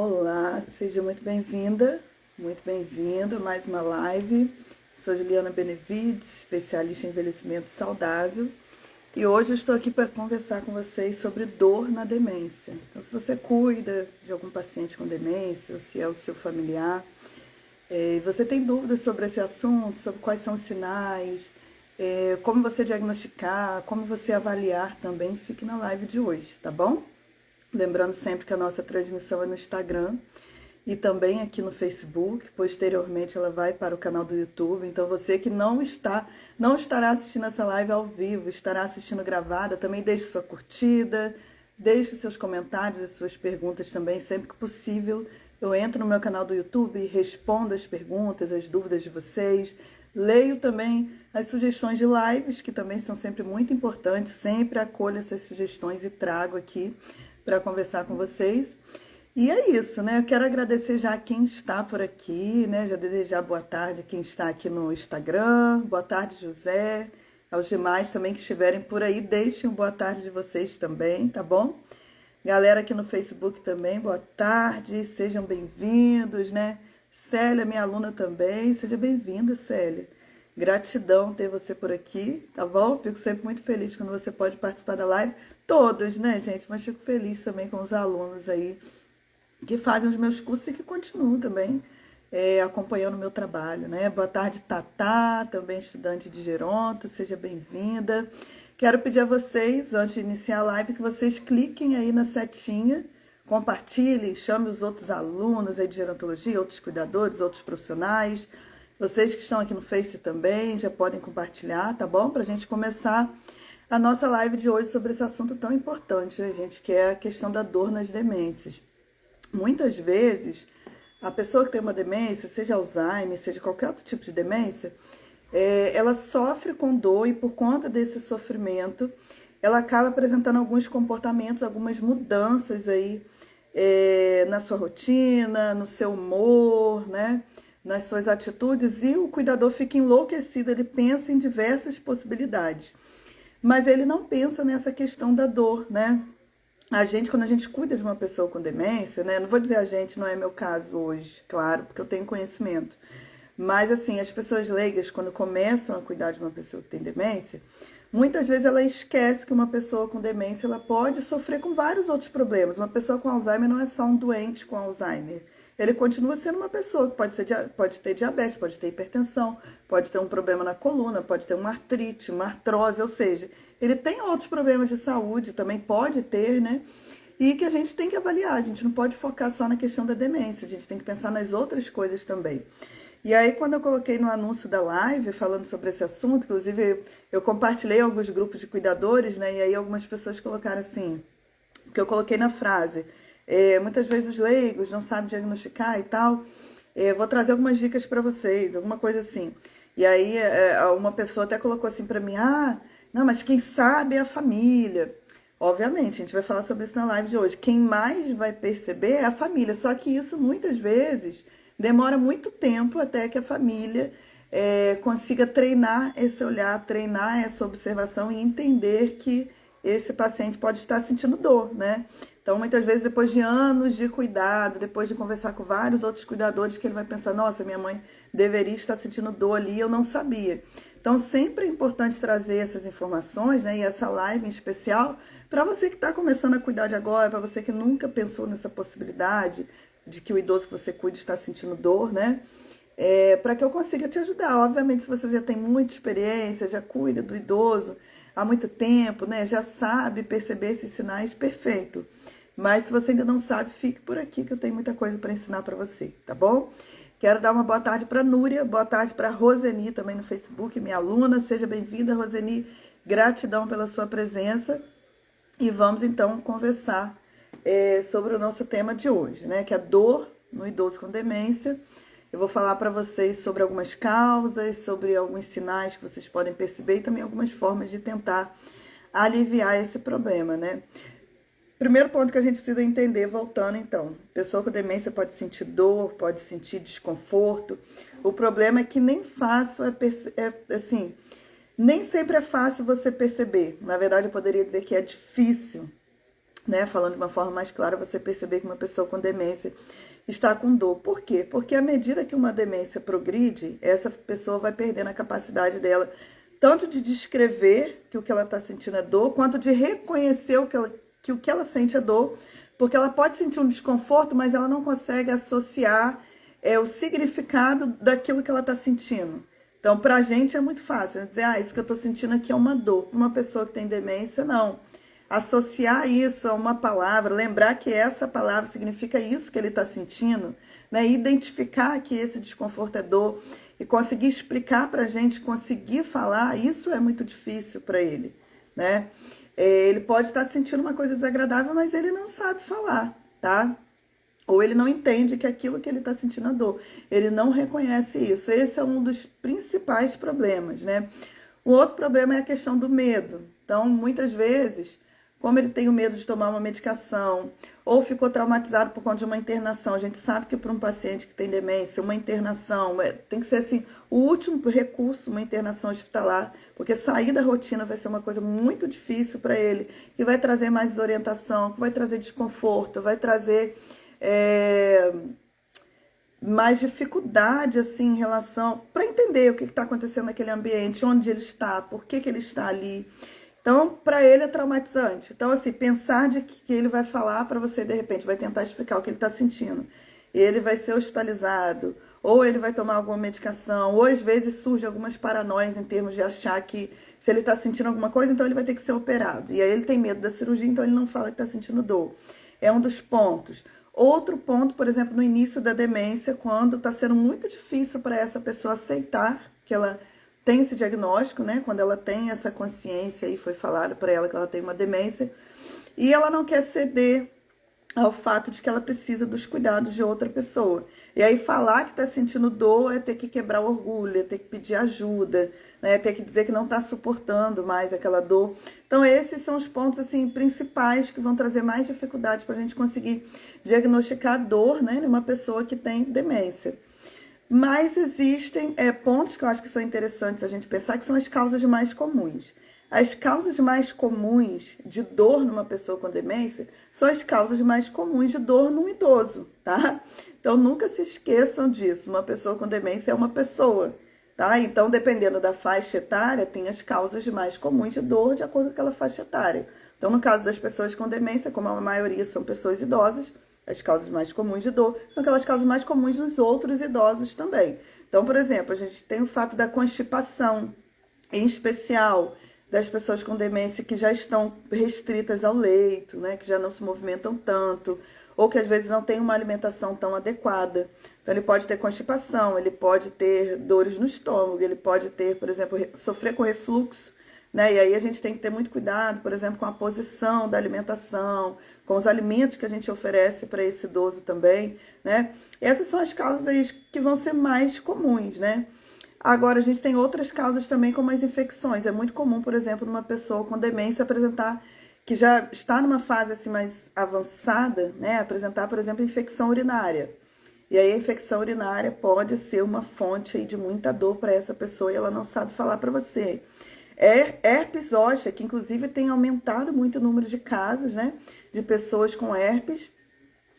Olá, seja muito bem-vindo a mais uma live. Sou Juliana Benevides, especialista em envelhecimento saudável, e hoje eu estou aqui para conversar com vocês sobre dor na demência. Então, se você cuida de algum paciente com demência, ou se é o seu familiar, e você tem dúvidas sobre esse assunto, sobre quais são os sinais, como você diagnosticar, como você avaliar também, fique na live de hoje, tá bom? Lembrando sempre que a nossa transmissão é no Instagram e também aqui no Facebook. Posteriormente ela vai para o canal do YouTube. Então você que não estará assistindo essa live ao vivo, estará assistindo gravada, também deixe sua curtida, deixe seus comentários e suas perguntas também, sempre que possível. Eu entro no meu canal do YouTube e respondo as perguntas, as dúvidas de vocês. Leio também as sugestões de lives, que também são sempre muito importantes. Sempre acolho essas sugestões e trago aqui para conversar com vocês. E é isso, né? Eu quero agradecer já a quem está por aqui, né? Já desejar boa tarde a quem está aqui no Instagram. Boa tarde, José. Aos demais também que estiverem por aí, deixem um boa tarde de vocês também, tá bom? Galera aqui no Facebook também, boa tarde, sejam bem-vindos, né? Célia, minha aluna também, seja bem-vinda, Célia. Gratidão ter você por aqui, tá bom? Fico sempre muito feliz quando você pode participar da live. Todos, né, gente? Mas fico feliz também com os alunos aí que fazem os meus cursos e que continuam também acompanhando o meu trabalho, né? Boa tarde, Tatá, também estudante de Geronto, seja bem-vinda. Quero pedir a vocês, antes de iniciar a live, que vocês cliquem aí na setinha, compartilhem, chamem os outros alunos aí de gerontologia, outros cuidadores, outros profissionais. Vocês que estão aqui no Face também já podem compartilhar, tá bom? Para a gente começar a nossa live de hoje sobre esse assunto tão importante, né, gente? Que é a questão da dor nas demências. Muitas vezes, a pessoa que tem uma demência, seja Alzheimer, seja qualquer outro tipo de demência, ela sofre com dor e por conta desse sofrimento, ela acaba apresentando alguns comportamentos, algumas mudanças aí na sua rotina, no seu humor, né? Nas suas atitudes, e o cuidador fica enlouquecido, ele pensa em diversas possibilidades. Mas ele não pensa nessa questão da dor, né? Quando a gente cuida de uma pessoa com demência, né? Não vou dizer a gente, não é meu caso hoje, claro, porque eu tenho conhecimento. Mas, assim, as pessoas leigas, quando começam a cuidar de uma pessoa que tem demência, muitas vezes ela esquece que uma pessoa com demência, ela pode sofrer com vários outros problemas. Uma pessoa com Alzheimer não é só um doente com Alzheimer. Ele continua sendo uma pessoa que pode ter diabetes, pode ter hipertensão, pode ter um problema na coluna, pode ter uma artrite, uma artrose, ou seja, ele tem outros problemas de saúde, também pode ter, né? E que a gente tem que avaliar, a gente não pode focar só na questão da demência, a gente tem que pensar nas outras coisas também. E aí, quando eu coloquei no anúncio da live, falando sobre esse assunto, inclusive eu compartilhei em alguns grupos de cuidadores, né? E aí algumas pessoas colocaram assim, que eu coloquei na frase, muitas vezes os leigos não sabem diagnosticar e tal, vou trazer algumas dicas para vocês, alguma coisa assim. E aí uma pessoa até colocou assim para mim, não, mas quem sabe é a família. Obviamente, a gente vai falar sobre isso na live de hoje. Quem mais vai perceber é a família, só que isso muitas vezes demora muito tempo até que a família consiga treinar esse olhar, treinar essa observação e entender que esse paciente pode estar sentindo dor, né? Então, muitas vezes, depois de anos de cuidado, depois de conversar com vários outros cuidadores, que ele vai pensar, nossa, minha mãe deveria estar sentindo dor ali e eu não sabia. Então, sempre é importante trazer essas informações, né? E essa live em especial, para você que está começando a cuidar de agora, para você que nunca pensou nessa possibilidade de que o idoso que você cuida está sentindo dor, né? Para que eu consiga te ajudar. Obviamente, se você já tem muita experiência, já cuida do idoso há muito tempo, né? Já sabe perceber esses sinais, perfeito. Mas se você ainda não sabe, fique por aqui que eu tenho muita coisa para ensinar para você, tá bom? Quero dar uma boa tarde para Núria, boa tarde para Roseni também no Facebook, minha aluna. Seja bem-vinda, Roseni. Gratidão pela sua presença. E vamos então conversar sobre o nosso tema de hoje, né? Que é a dor no idoso com demência. Eu vou falar para vocês sobre algumas causas, sobre alguns sinais que vocês podem perceber e também algumas formas de tentar aliviar esse problema, né? Primeiro ponto que a gente precisa entender, voltando então, pessoa com demência pode sentir dor, pode sentir desconforto. O problema é que nem fácil assim, nem sempre é fácil você perceber. Na verdade, eu poderia dizer que é difícil. né? Falando de uma forma mais clara, você perceber que uma pessoa com demência está com dor. Por quê? Porque à medida que uma demência progride, essa pessoa vai perdendo a capacidade dela tanto de descrever que o que ela está sentindo é dor, quanto de reconhecer que o que ela sente é dor, porque ela pode sentir um desconforto, mas ela não consegue associar o significado daquilo que ela está sentindo. Então, para a gente é muito fácil, né? Dizer, isso que eu estou sentindo aqui é uma dor. Para uma pessoa que tem demência, não. Associar isso a uma palavra, lembrar que essa palavra significa isso que ele está sentindo, né? Identificar que esse desconforto é dor e conseguir explicar para a gente, conseguir falar, isso é muito difícil para ele, né? Ele pode estar sentindo uma coisa desagradável, mas ele não sabe falar, tá? Ou ele não entende que aquilo que ele está sentindo é dor. Ele não reconhece isso. Esse é um dos principais problemas, né? O outro problema é a questão do medo. Então, muitas vezes, como ele tem o medo de tomar uma medicação, ou ficou traumatizado por conta de uma internação, a gente sabe que para um paciente que tem demência, uma internação tem que ser assim, o último recurso, uma internação hospitalar, porque sair da rotina vai ser uma coisa muito difícil para ele, que vai trazer mais desorientação, que vai trazer desconforto, vai trazer mais dificuldade assim em relação para entender o que está acontecendo naquele ambiente, onde ele está, por que ele está ali. Então, para ele é traumatizante. Então, assim, pensar de que ele vai falar para você, de repente, vai tentar explicar o que ele está sentindo. Ele vai ser hospitalizado, ou ele vai tomar alguma medicação, ou às vezes surge algumas paranoias em termos de achar que se ele está sentindo alguma coisa, então ele vai ter que ser operado. E aí ele tem medo da cirurgia, então ele não fala que está sentindo dor. É um dos pontos. Outro ponto, por exemplo, no início da demência, quando está sendo muito difícil para essa pessoa aceitar que ela tem esse diagnóstico, né? Quando ela tem essa consciência e foi falado para ela que ela tem uma demência, e ela não quer ceder ao fato de que ela precisa dos cuidados de outra pessoa. E aí falar que está sentindo dor é ter que quebrar o orgulho, é ter que pedir ajuda, né? É ter que dizer que não está suportando mais aquela dor. Então esses são os pontos assim principais que vão trazer mais dificuldade para a gente conseguir diagnosticar a dor, né, numa pessoa que tem demência. Mas existem pontos que eu acho que são interessantes a gente pensar, que são as causas mais comuns. As causas mais comuns de dor numa pessoa com demência são as causas mais comuns de dor num idoso, tá? Então, nunca se esqueçam disso. Uma pessoa com demência é uma pessoa, tá? Então, dependendo da faixa etária, tem as causas mais comuns de dor de acordo com aquela faixa etária. Então, no caso das pessoas com demência, como a maioria são pessoas idosas, as causas mais comuns de dor são aquelas causas mais comuns nos outros idosos também. Então, por exemplo, a gente tem o fato da constipação, em especial das pessoas com demência que já estão restritas ao leito, né, que já não se movimentam tanto, ou que às vezes não tem uma alimentação tão adequada. Então ele pode ter constipação, ele pode ter dores no estômago, ele pode ter, por exemplo, sofrer com refluxo, né? E aí a gente tem que ter muito cuidado, por exemplo, com a posição da alimentação, com os alimentos que a gente oferece para esse idoso também, né? Essas são as causas aí que vão ser mais comuns, né? Agora, a gente tem outras causas também, como as infecções. É muito comum, por exemplo, numa pessoa com demência apresentar, que já está numa fase assim mais avançada, né? Apresentar, por exemplo, infecção urinária. E aí a infecção urinária pode ser uma fonte aí de muita dor para essa pessoa e ela não sabe falar para você. Herpes zoster, que inclusive tem aumentado muito o número de casos, né? De pessoas com herpes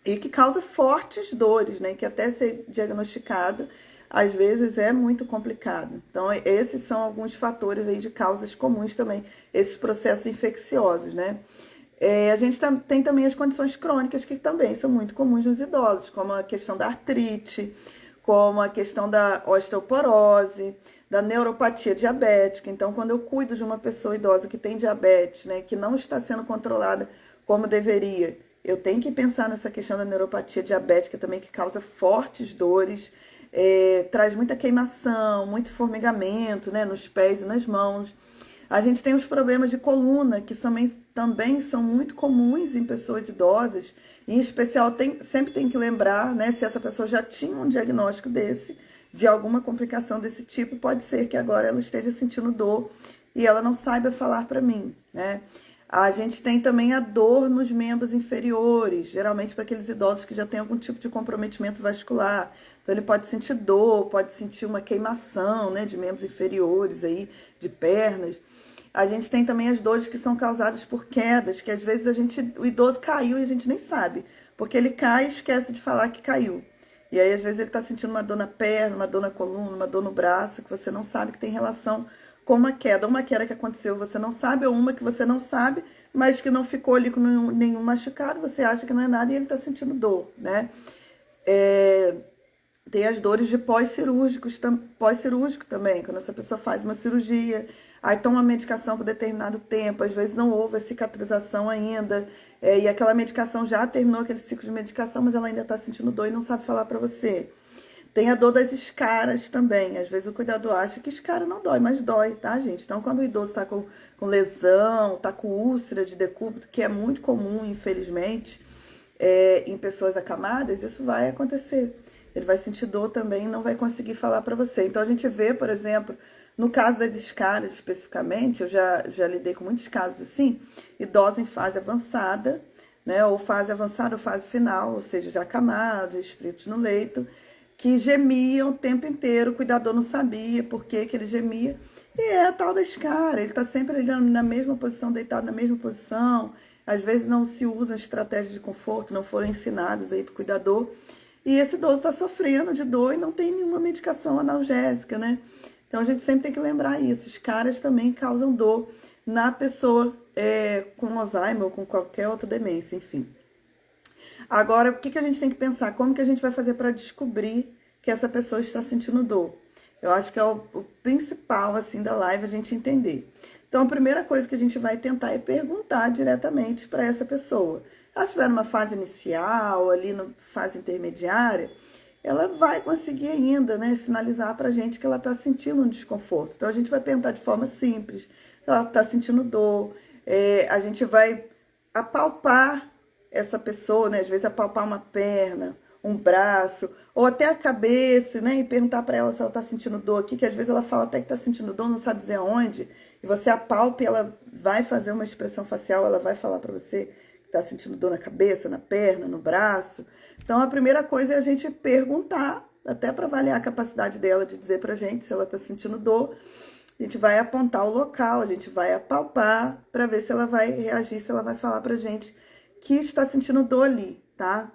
e que causa fortes dores, né? Que até ser diagnosticado às vezes é muito complicado. Então, esses são alguns fatores aí de causas comuns também, esses processos infecciosos, né? A gente tem também as condições crônicas, que também são muito comuns nos idosos, como a questão da artrite, como a questão da osteoporose, da neuropatia diabética. Então, quando eu cuido de uma pessoa idosa que tem diabetes, né, que não está sendo controlada como deveria, eu tenho que pensar nessa questão da neuropatia diabética também, que causa fortes dores, traz muita queimação, muito formigamento, né, nos pés e nas mãos. A gente tem os problemas de coluna, que também são muito comuns em pessoas idosas. Em especial, sempre tem que lembrar, né, se essa pessoa já tinha um diagnóstico de alguma complicação desse tipo, pode ser que agora ela esteja sentindo dor e ela não saiba falar para mim, né? A gente tem também a dor nos membros inferiores, geralmente para aqueles idosos que já têm algum tipo de comprometimento vascular. Então, ele pode sentir dor, pode sentir uma queimação, né, de membros inferiores, aí, de pernas. A gente tem também as dores que são causadas por quedas, que às vezes o idoso caiu e a gente nem sabe, porque ele cai e esquece de falar que caiu. E aí, às vezes, ele está sentindo uma dor na perna, uma dor na coluna, uma dor no braço, que você não sabe que tem relação com uma queda que aconteceu, você não sabe, ou uma que você não sabe, mas que não ficou ali com nenhum machucado, você acha que não é nada e ele está sentindo dor, né? Tem as dores de pós-cirúrgico também, quando essa pessoa faz uma cirurgia, aí toma uma medicação por determinado tempo, às vezes não houve a cicatrização ainda, e aquela medicação já terminou aquele ciclo de medicação, mas ela ainda está sentindo dor e não sabe falar para você. Tem a dor das escaras também. Às vezes o cuidador acha que escara não dói, mas dói, tá, gente? Então, quando o idoso está com lesão, está com úlcera de decúbito, que é muito comum, infelizmente, em pessoas acamadas, isso vai acontecer. Ele vai sentir dor também e não vai conseguir falar para você. Então, a gente vê, por exemplo, no caso das escaras especificamente, eu já lidei com muitos casos assim, idosos em fase avançada, né? Ou fase avançada ou fase final, ou seja, já acamados, restritos no leito, que gemiam o tempo inteiro, o cuidador não sabia por que ele gemia. E é a tal da escara, ele está sempre ali na mesma posição, deitado na mesma posição. Às vezes não se usam estratégias de conforto, não foram ensinadas aí para o cuidador. E esse idoso está sofrendo de dor e não tem nenhuma medicação analgésica, né? Então a gente sempre tem que lembrar isso. Os caras também causam dor na pessoa com Alzheimer ou com qualquer outra demência, enfim. Agora, o que a gente tem que pensar? Como que a gente vai fazer para descobrir que essa pessoa está sentindo dor? Eu acho que é o principal, assim, da live a gente entender. Então, a primeira coisa que a gente vai tentar é perguntar diretamente para essa pessoa. Se ela estiver numa fase inicial, ali na fase intermediária, ela vai conseguir ainda, né, sinalizar para a gente que ela está sentindo um desconforto. Então, a gente vai perguntar de forma simples, se ela está sentindo dor, a gente vai apalpar essa pessoa, né? Às vezes apalpar uma perna, um braço, ou até a cabeça, né? E perguntar para ela se ela tá sentindo dor aqui, que às vezes ela fala até que tá sentindo dor, não sabe dizer aonde, e você apalpa e ela vai fazer uma expressão facial, ela vai falar para você que tá sentindo dor na cabeça, na perna, no braço. Então, a primeira coisa é a gente perguntar, até para avaliar a capacidade dela de dizer pra gente se ela tá sentindo dor. A gente vai apontar o local, a gente vai apalpar para ver se ela vai reagir, se ela vai falar pra gente que está sentindo dor ali, tá?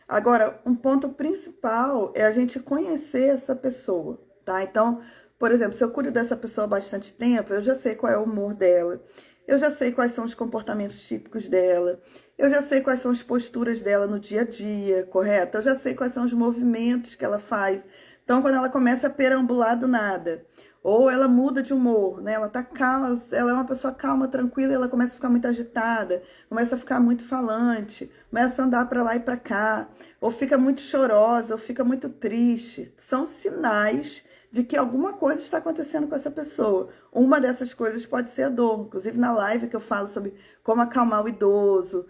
Agora, um ponto principal é a gente conhecer essa pessoa, tá? Então, por exemplo, se eu cuido dessa pessoa há bastante tempo, eu já sei qual é o humor dela, eu já sei quais são os comportamentos típicos dela, eu já sei quais são as posturas dela no dia a dia, correto? Eu já sei quais são os movimentos que ela faz. Então, quando ela começa a perambular do nada, ou ela muda de humor, né? Ela tá calma, ela é uma pessoa calma, tranquila, e ela começa a ficar muito agitada, começa a ficar muito falante, começa a andar para lá e para cá, ou fica muito chorosa, ou fica muito triste. São sinais de que alguma coisa está acontecendo com essa pessoa. Uma dessas coisas pode ser a dor. Inclusive na live que eu falo sobre como acalmar o idoso,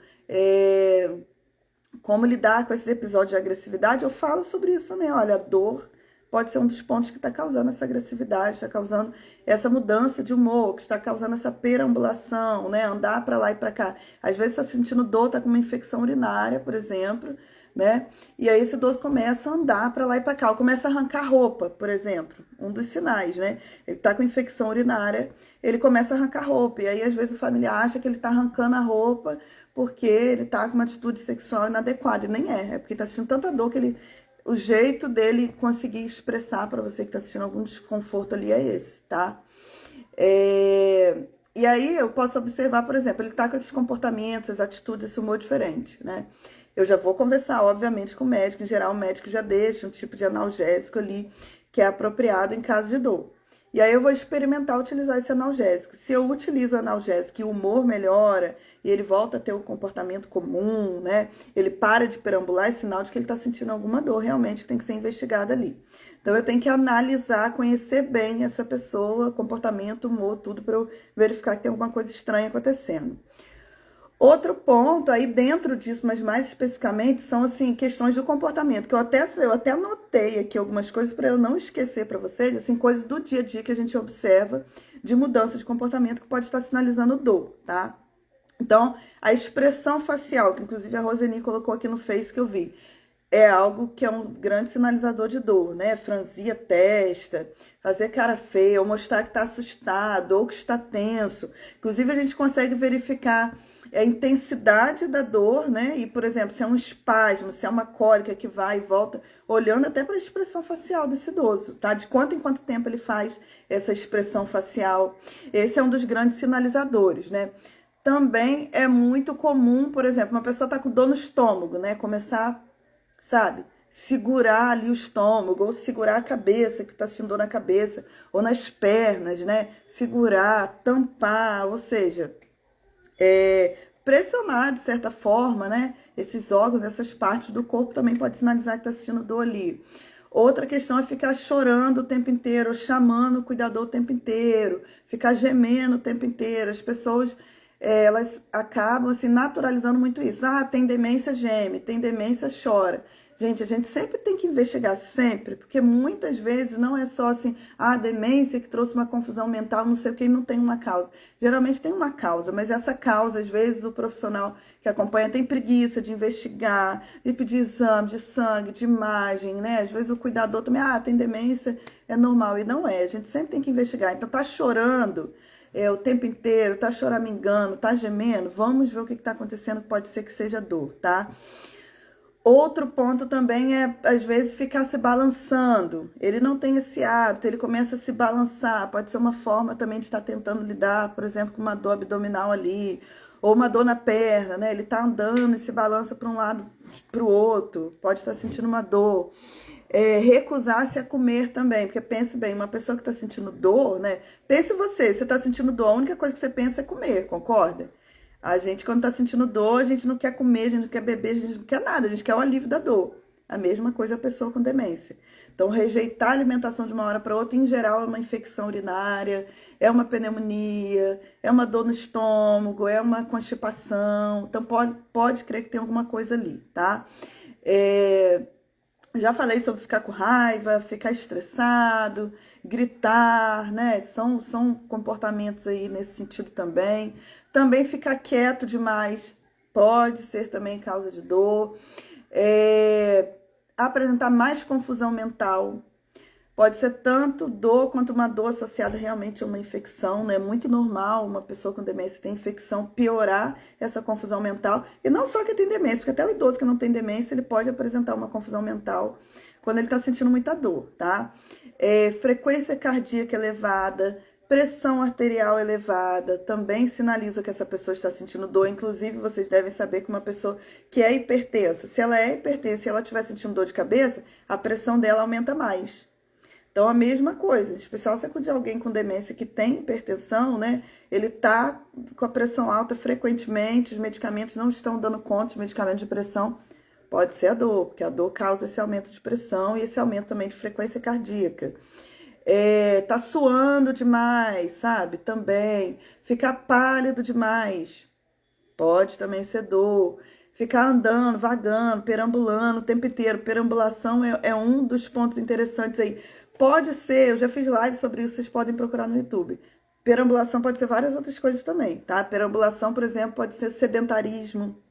como lidar com esses episódios de agressividade, eu falo sobre isso, né? Olha, a dor pode ser um dos pontos que está causando essa agressividade, está causando essa mudança de humor, que está causando essa perambulação, né? Andar para lá e para cá. Às vezes está sentindo dor, está com uma infecção urinária, por exemplo, né? E aí esse idoso começa a andar para lá e para cá, ou começa a arrancar roupa, por exemplo. Um dos sinais, né? Ele está com infecção urinária, ele começa a arrancar roupa. E aí às vezes o familiar acha que ele está arrancando a roupa porque ele está com uma atitude sexual inadequada. E nem é porque está sentindo tanta dor que o jeito dele conseguir expressar para você que está sentindo algum desconforto ali é esse, tá? E aí eu posso observar, por exemplo, ele tá com esses comportamentos, essas atitudes, esse humor diferente, né? Eu já vou conversar, obviamente, com o médico. Em geral, o médico já deixa um tipo de analgésico ali que é apropriado em caso de dor. E aí eu vou experimentar utilizar esse analgésico. Se eu utilizo o analgésico e o humor melhora, e ele volta a ter um comportamento comum, né? Ele para de perambular, é sinal de que ele está sentindo alguma dor realmente que tem que ser investigada ali. Então eu tenho que analisar, conhecer bem essa pessoa, comportamento, humor, tudo, para eu verificar que tem alguma coisa estranha acontecendo. Outro ponto aí dentro disso, mas mais especificamente, são assim questões do comportamento, que eu até anotei aqui algumas coisas para eu não esquecer para vocês, assim, coisas do dia a dia que a gente observa de mudança de comportamento que pode estar sinalizando dor, tá? Então, a expressão facial, que inclusive a Roseni colocou aqui no Face que eu vi, é algo que é um grande sinalizador de dor, né? Franzir a testa, fazer cara feia, ou mostrar que está assustado, ou que está tenso. Inclusive, a gente consegue verificar a intensidade da dor, né? E, por exemplo, se é um espasmo, se é uma cólica que vai e volta, olhando até para a expressão facial desse idoso, tá? De quanto em quanto tempo ele faz essa expressão facial. Esse é um dos grandes sinalizadores, né? Também é muito comum, por exemplo, uma pessoa tá com dor no estômago, né? Começar, sabe, segurar ali o estômago, ou segurar a cabeça, que tá sentindo dor na cabeça, ou nas pernas, né? Segurar, tampar, ou seja, pressionar de certa forma, né? Esses órgãos, essas partes do corpo também pode sinalizar que tá sentindo dor ali. Outra questão é ficar chorando o tempo inteiro, chamando o cuidador o tempo inteiro, ficar gemendo o tempo inteiro. As pessoas, elas acabam assim, naturalizando muito isso. Ah, tem demência, geme, tem demência, chora. Gente, a gente sempre tem que investigar, sempre, porque muitas vezes não é só assim, a demência que trouxe uma confusão mental, não sei o que, não tem uma causa. Geralmente tem uma causa, mas essa causa, às vezes, o profissional que acompanha tem preguiça de investigar, de pedir exame de sangue, de imagem, né? Às vezes o cuidador também, tem demência, é normal, e não é. A gente sempre tem que investigar. Então, tá chorando o tempo inteiro, tá choramingando, tá gemendo, vamos ver o que tá acontecendo, pode ser que seja dor, tá? Outro ponto também é, às vezes, ficar se balançando. Ele não tem esse hábito, ele começa a se balançar. Pode ser uma forma também de estar tentando lidar, por exemplo, com uma dor abdominal ali, ou uma dor na perna, né? Ele está andando e se balança para um lado, para o outro, pode estar sentindo uma dor. Recusar-se a comer também, porque pense bem, uma pessoa que está sentindo dor, né? Pense você está sentindo dor, a única coisa que você pensa é comer, concorda? A gente, quando tá sentindo dor, a gente não quer comer, a gente não quer beber, a gente não quer nada, a gente quer o alívio da dor. A mesma coisa a pessoa com demência. Então, rejeitar a alimentação de uma hora para outra, em geral, é uma infecção urinária, é uma pneumonia, é uma dor no estômago, é uma constipação. Então, pode crer que tem alguma coisa ali, tá? Já falei sobre ficar com raiva, ficar estressado, gritar, né? São comportamentos aí nesse sentido também. Também ficar quieto demais pode ser também causa de dor. Apresentar mais confusão mental. Pode ser tanto dor quanto uma dor associada realmente a uma infecção, né? É muito normal uma pessoa com demência ter infecção piorar essa confusão mental. E não só que tem demência, porque até o idoso que não tem demência, ele pode apresentar uma confusão mental quando ele está sentindo muita dor, tá? Frequência cardíaca elevada, pressão arterial elevada, também sinaliza que essa pessoa está sentindo dor. Inclusive, vocês devem saber que uma pessoa que é hipertensa, se ela é hipertensa e ela estiver sentindo dor de cabeça, a pressão dela aumenta mais. Então, a mesma coisa, em especial se acudir alguém com demência que tem hipertensão, né? Ele tá com a pressão alta frequentemente, os medicamentos não estão dando conta, os medicamentos de pressão, pode ser a dor, porque a dor causa esse aumento de pressão e esse aumento também de frequência cardíaca. Tá suando demais, sabe? Também. Ficar pálido demais, pode também ser dor. Ficar andando, vagando, perambulando o tempo inteiro. Perambulação é um dos pontos interessantes aí. Pode ser, eu já fiz live sobre isso, vocês podem procurar no YouTube. Perambulação pode ser várias outras coisas também, tá? Perambulação, por exemplo, pode ser sedentarismo.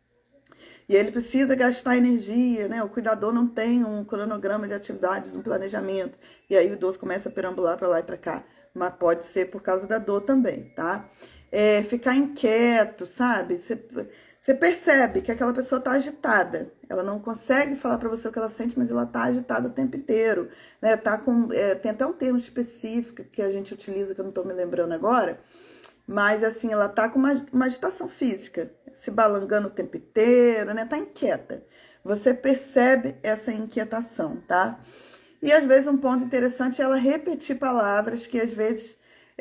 E ele precisa gastar energia, né? O cuidador não tem um cronograma de atividades, um planejamento. E aí o idoso começa a perambular para lá e para cá. Mas pode ser por causa da dor também, tá? Ficar inquieto, sabe? Você percebe que aquela pessoa está agitada. Ela não consegue falar para você o que ela sente, mas ela está agitada o tempo inteiro, né? Tem até um termo específico que a gente utiliza, que eu não estou me lembrando agora, mas assim, ela tá com uma agitação física, se balangando o tempo inteiro, né? Tá inquieta. Você percebe essa inquietação, tá? E às vezes um ponto interessante é ela repetir palavras que às vezes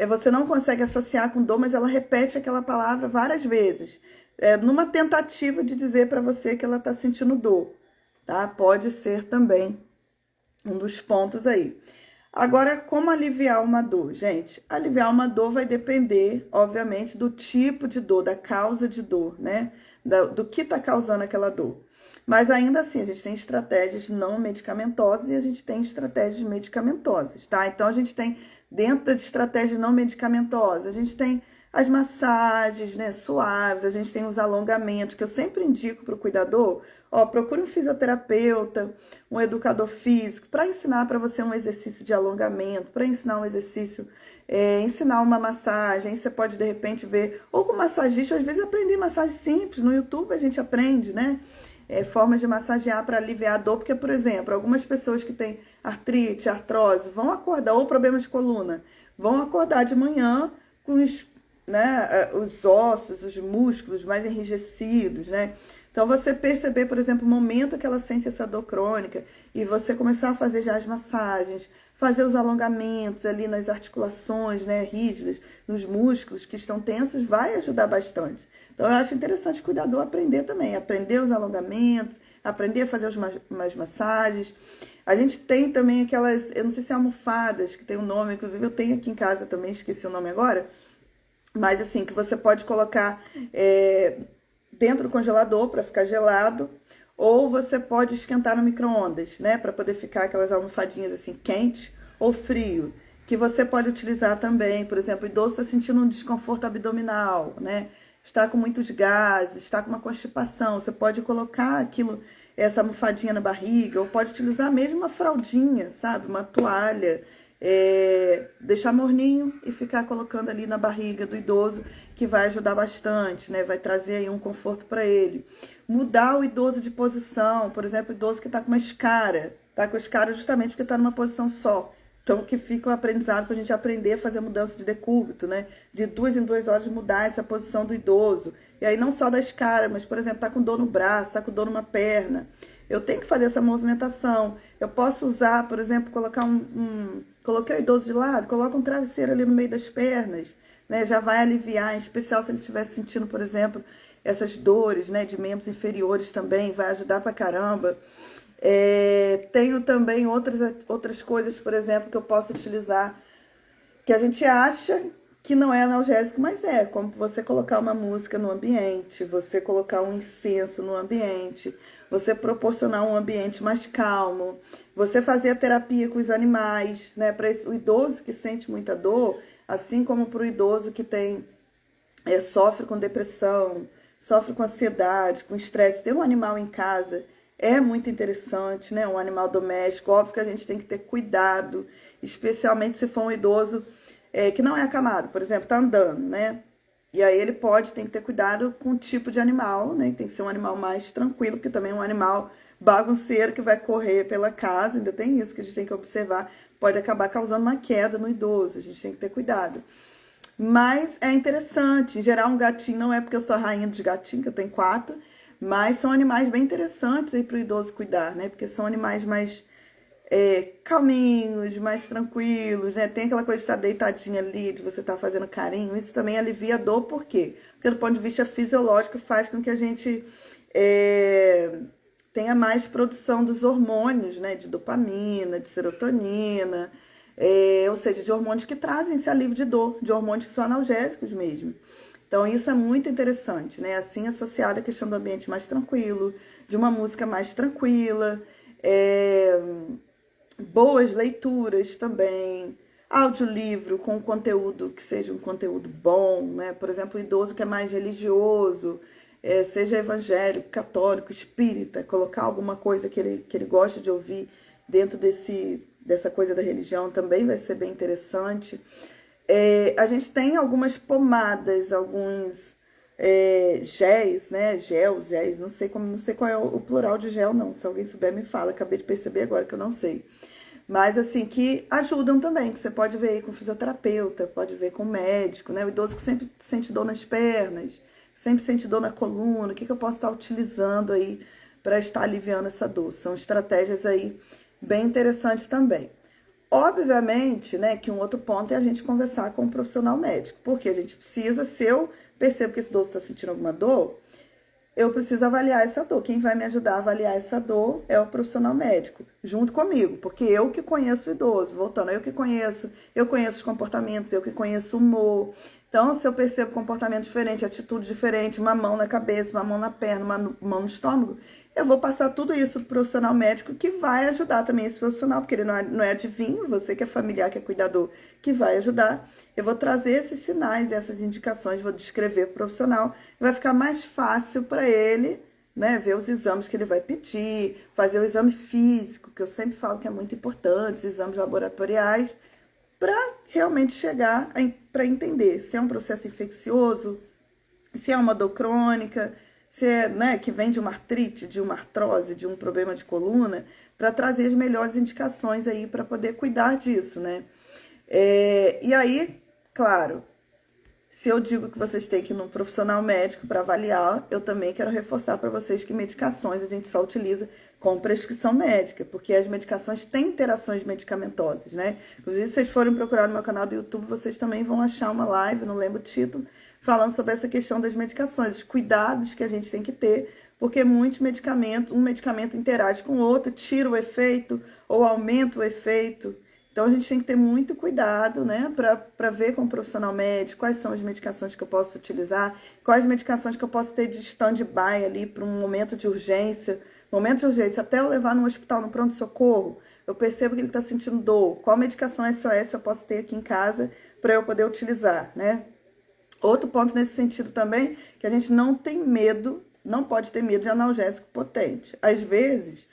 você não consegue associar com dor, mas ela repete aquela palavra várias vezes, numa tentativa de dizer para você que ela tá sentindo dor, tá? Pode ser também um dos pontos aí. Agora, como aliviar uma dor? Gente, aliviar uma dor vai depender, obviamente, do tipo de dor, da causa de dor, né? Do que está causando aquela dor. Mas ainda assim, a gente tem estratégias não medicamentosas e a gente tem estratégias medicamentosas, tá? Então, a gente tem, dentro das estratégias não medicamentosas, a gente tem as massagens, né, suaves, a gente tem os alongamentos, que eu sempre indico para o cuidador, ó, procure um fisioterapeuta, um educador físico, para ensinar para você um exercício de alongamento, para ensinar um exercício, ensinar uma massagem, aí você pode de repente ver, ou com massagista, às vezes aprender massagem simples, no YouTube a gente aprende, né? Formas de massagear para aliviar a dor, porque, por exemplo, algumas pessoas que têm artrite, artrose, vão acordar, ou problemas de coluna, vão acordar de manhã com os ossos, os músculos mais enrijecidos, né? Então, você perceber, por exemplo, o momento que ela sente essa dor crônica e você começar a fazer já as massagens, fazer os alongamentos ali nas articulações, né, rígidas, nos músculos que estão tensos, vai ajudar bastante. Então, eu acho interessante o cuidador aprender também, aprender os alongamentos, aprender a fazer umas massagens. A gente tem também aquelas, eu não sei se é almofadas, que tem um nome, inclusive eu tenho aqui em casa também, esqueci o nome agora, mas assim, que você pode colocar dentro do congelador para ficar gelado, ou você pode esquentar no micro-ondas, né, para poder ficar aquelas almofadinhas assim, quente ou frio, que você pode utilizar também, por exemplo, o idoso está sentindo um desconforto abdominal, né, está com muitos gases, está com uma constipação, você pode colocar essa almofadinha na barriga, ou pode utilizar mesmo uma fraldinha, sabe, uma toalha, deixar morninho e ficar colocando ali na barriga do idoso, que vai ajudar bastante, né? Vai trazer aí um conforto para ele. Mudar o idoso de posição, por exemplo, o idoso que está com uma escara, tá com a escara justamente porque está numa posição só. Então, que fica um aprendizado para a gente aprender a fazer mudança de decúbito, né? De 2 em 2 horas mudar essa posição do idoso. E aí não só da escara, mas, por exemplo, tá com dor no braço, tá com dor numa perna. Eu tenho que fazer essa movimentação. Eu posso usar, por exemplo, colocar coloquei o idoso de lado, coloca um travesseiro ali no meio das pernas, né? Já vai aliviar, em especial se ele estiver sentindo, por exemplo, essas dores, né, de membros inferiores também, vai ajudar pra caramba. Tenho também outras coisas, por exemplo, que eu posso utilizar, que a gente acha que não é analgésico, mas como você colocar uma música no ambiente, você colocar um incenso no ambiente, você proporcionar um ambiente mais calmo, você fazer a terapia com os animais, né? Para o idoso que sente muita dor, assim como para o idoso que sofre com depressão, sofre com ansiedade, com estresse, ter um animal em casa é muito interessante, né? Um animal doméstico, óbvio que a gente tem que ter cuidado, especialmente se for um idoso que não é acamado, por exemplo, tá andando, né? E aí ele tem que ter cuidado com o tipo de animal, né? Tem que ser um animal mais tranquilo, porque também é um animal bagunceiro que vai correr pela casa, ainda tem isso que a gente tem que observar, pode acabar causando uma queda no idoso, a gente tem que ter cuidado. Mas é interessante, em geral um gatinho, não é porque eu sou a rainha dos gatinhos, que eu tenho 4, mas são animais bem interessantes aí para o idoso cuidar, né? Porque são animais mais calminhos, mais tranquilos, né? Tem aquela coisa de estar deitadinha ali, de você estar fazendo carinho. Isso também alivia a dor, por quê? Porque do ponto de vista fisiológico faz com que a gente tenha mais produção dos hormônios, né? De dopamina, de serotonina, ou seja, de hormônios que trazem esse alívio de dor, de hormônios que são analgésicos mesmo. Então, isso é muito interessante, né? Assim, associado à questão do ambiente mais tranquilo, de uma música mais tranquila, boas leituras também, audiolivro com conteúdo que seja um conteúdo bom, né? Por exemplo, o idoso que é mais religioso, seja evangélico, católico, espírita, colocar alguma coisa que ele gosta de ouvir dentro dessa coisa da religião também vai ser bem interessante. A gente tem algumas pomadas, alguns géis, né? Géis, não sei qual é o plural de gel, não. Se alguém souber, me fala. Acabei de perceber agora que eu não sei. Mas, assim, que ajudam também, que você pode ver aí com fisioterapeuta, pode ver com médico, né? O idoso que sempre sente dor nas pernas, sempre sente dor na coluna, o que eu posso estar utilizando aí para estar aliviando essa dor? São estratégias aí bem interessantes também. Obviamente, né, que um outro ponto é a gente conversar com um profissional médico, porque a gente precisa, se eu percebo que esse idoso está sentindo alguma dor, eu preciso avaliar essa dor. Quem vai me ajudar a avaliar essa dor é o profissional médico, junto comigo, porque eu que conheço o idoso, voltando, eu conheço os comportamentos, eu que conheço o humor. Então, se eu percebo comportamento diferente, atitude diferente, uma mão na cabeça, uma mão na perna, uma mão no estômago, eu vou passar tudo isso pro profissional médico que vai ajudar também esse profissional, porque ele não é adivinho, você que é familiar, que é cuidador, que vai ajudar. Eu vou trazer esses sinais, essas indicações, vou descrever pro profissional, e vai ficar mais fácil para ele, né, ver os exames que ele vai pedir, fazer o exame físico, que eu sempre falo que é muito importante, os exames laboratoriais, para realmente chegar para entender se é um processo infeccioso, se é uma dor crônica, se é, né, que vem de uma artrite, de uma artrose, de um problema de coluna, para trazer as melhores indicações aí para poder cuidar disso, né? E aí, claro, se eu digo que vocês têm que ir num profissional médico para avaliar, eu também quero reforçar para vocês que medicações a gente só utiliza com prescrição médica, porque as medicações têm interações medicamentosas, né? Inclusive, se vocês forem procurar no meu canal do YouTube, vocês também vão achar uma live, não lembro o título, falando sobre essa questão das medicações, os cuidados que a gente tem que ter, porque muitos medicamentos, um medicamento interage com o outro, tira o efeito ou aumenta o efeito. Então, a gente tem que ter muito cuidado, né, para ver com o profissional médico quais são as medicações que eu posso utilizar, quais medicações que eu posso ter de stand-by ali para um momento de urgência. Momento de urgência, até eu levar no hospital, no pronto-socorro, eu percebo que ele está sentindo dor. Qual medicação SOS eu posso ter aqui em casa para eu poder utilizar, né? Outro ponto nesse sentido também, que a gente não tem medo, não pode ter medo de analgésico potente. Às vezes,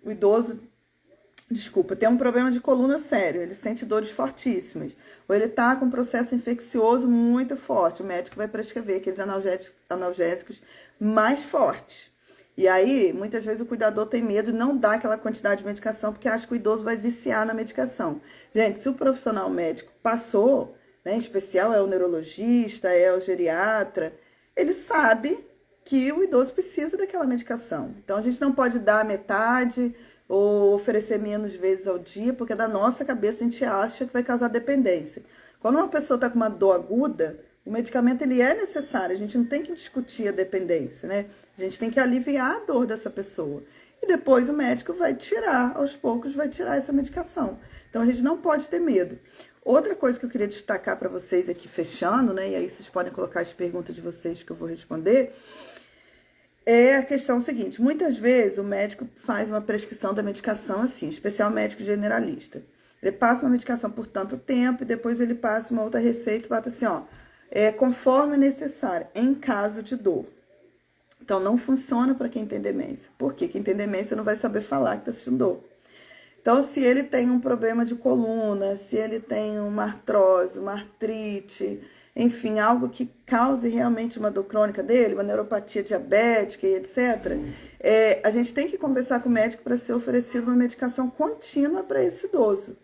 o idoso, tem um problema de coluna sério, ele sente dores fortíssimas, ou ele tá com um processo infeccioso muito forte, o médico vai prescrever aqueles analgésicos mais fortes. E aí, muitas vezes o cuidador tem medo de não dar aquela quantidade de medicação, porque acha que o idoso vai viciar na medicação. Gente, se o profissional médico passou, né, em especial é o neurologista, é o geriatra, ele sabe que o idoso precisa daquela medicação. Então, a gente não pode dar metade ou oferecer menos vezes ao dia, porque da nossa cabeça a gente acha que vai causar dependência. Quando uma pessoa está com uma dor aguda, o medicamento ele é necessário, a gente não tem que discutir a dependência, né? A gente tem que aliviar a dor dessa pessoa. E depois o médico vai tirar, aos poucos vai tirar essa medicação. Então a gente não pode ter medo. Outra coisa que eu queria destacar para vocês aqui, fechando, né? E aí vocês podem colocar as perguntas de vocês que eu vou responder. É a questão seguinte, muitas vezes o médico faz uma prescrição da medicação assim, especial médico generalista. Ele passa uma medicação por tanto tempo e depois ele passa uma outra receita e bota assim, ó, conforme necessário, em caso de dor. Então, não funciona para quem tem demência. Por quê? Quem tem demência não vai saber falar que está sentindo dor. Então, se ele tem um problema de coluna, se ele tem uma artrose, uma artrite, enfim, algo que cause realmente uma dor crônica dele, uma neuropatia diabética e etc., a gente tem que conversar com o médico para ser oferecido uma medicação contínua para esse idoso,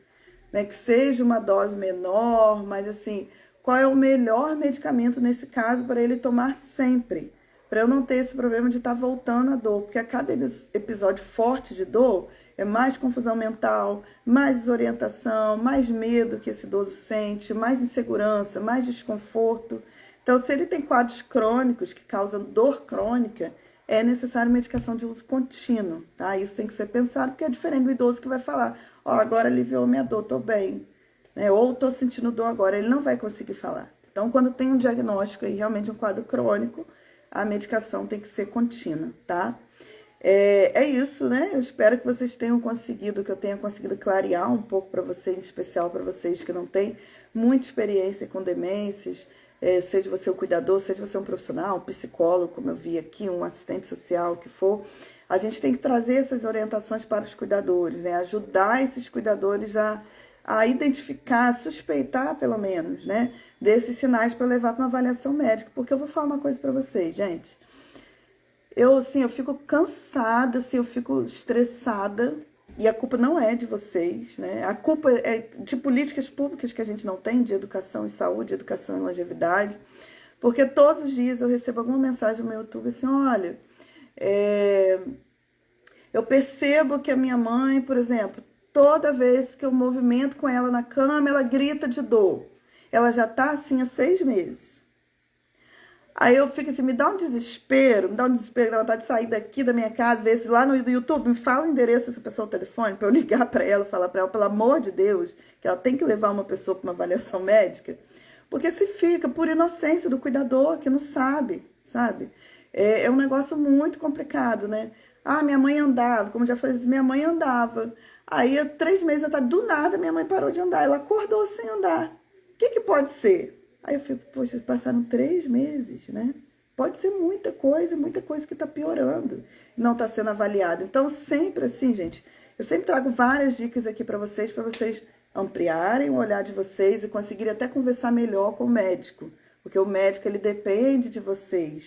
né? Que seja uma dose menor, mas assim, qual é o melhor medicamento nesse caso para ele tomar sempre? Para eu não ter esse problema de estar voltando a dor, porque a cada episódio forte de dor é mais confusão mental, mais desorientação, mais medo que esse idoso sente, mais insegurança, mais desconforto. Então, se ele tem quadros crônicos que causam dor crônica, é necessário medicação de uso contínuo, tá? Isso tem que ser pensado, porque é diferente do idoso que vai falar, ó, agora aliviou minha dor, tô bem, né? Ou tô sentindo dor agora, ele não vai conseguir falar. Então, quando tem um diagnóstico e realmente um quadro crônico, a medicação tem que ser contínua, tá? É isso, né? Eu espero que vocês tenham conseguido, que eu tenha conseguido clarear um pouco para vocês, em especial para vocês que não têm muita experiência com demências, seja você um cuidador, seja você um profissional, um psicólogo, como eu vi aqui, um assistente social, o que for. A gente tem que trazer essas orientações para os cuidadores, né? Ajudar esses cuidadores a identificar, suspeitar, pelo menos, né? Desses sinais para levar para uma avaliação médica. Porque eu vou falar uma coisa para vocês, gente. Eu fico cansada, eu fico estressada, e a culpa não é de vocês, né? A culpa é de políticas públicas que a gente não tem, de educação e saúde, educação e longevidade, porque todos os dias eu recebo alguma mensagem no meu YouTube assim, olha, eu percebo que a minha mãe, por exemplo, toda vez que eu movimento com ela na cama, ela grita de dor. Ela já tá assim há 6 meses. Aí eu fico assim, me dá um desespero, dá vontade de sair daqui da minha casa, ver se lá no YouTube me fala o endereço dessa pessoa, o telefone, para eu ligar para ela, falar para ela, pelo amor de Deus, que ela tem que levar uma pessoa para uma avaliação médica, porque se fica por inocência do cuidador, que não sabe, sabe? É um negócio muito complicado, né? Ah, minha mãe andava, como já falei, minha mãe andava. Aí, 3 meses, do nada, minha mãe parou de andar. Ela acordou sem andar. O que pode ser? Aí eu fico, poxa, passaram 3 meses, né? Pode ser muita coisa que está piorando, não está sendo avaliado. Então, sempre assim, gente, eu sempre trago várias dicas aqui para vocês ampliarem o olhar de vocês e conseguirem até conversar melhor com o médico. Porque o médico, ele depende de vocês,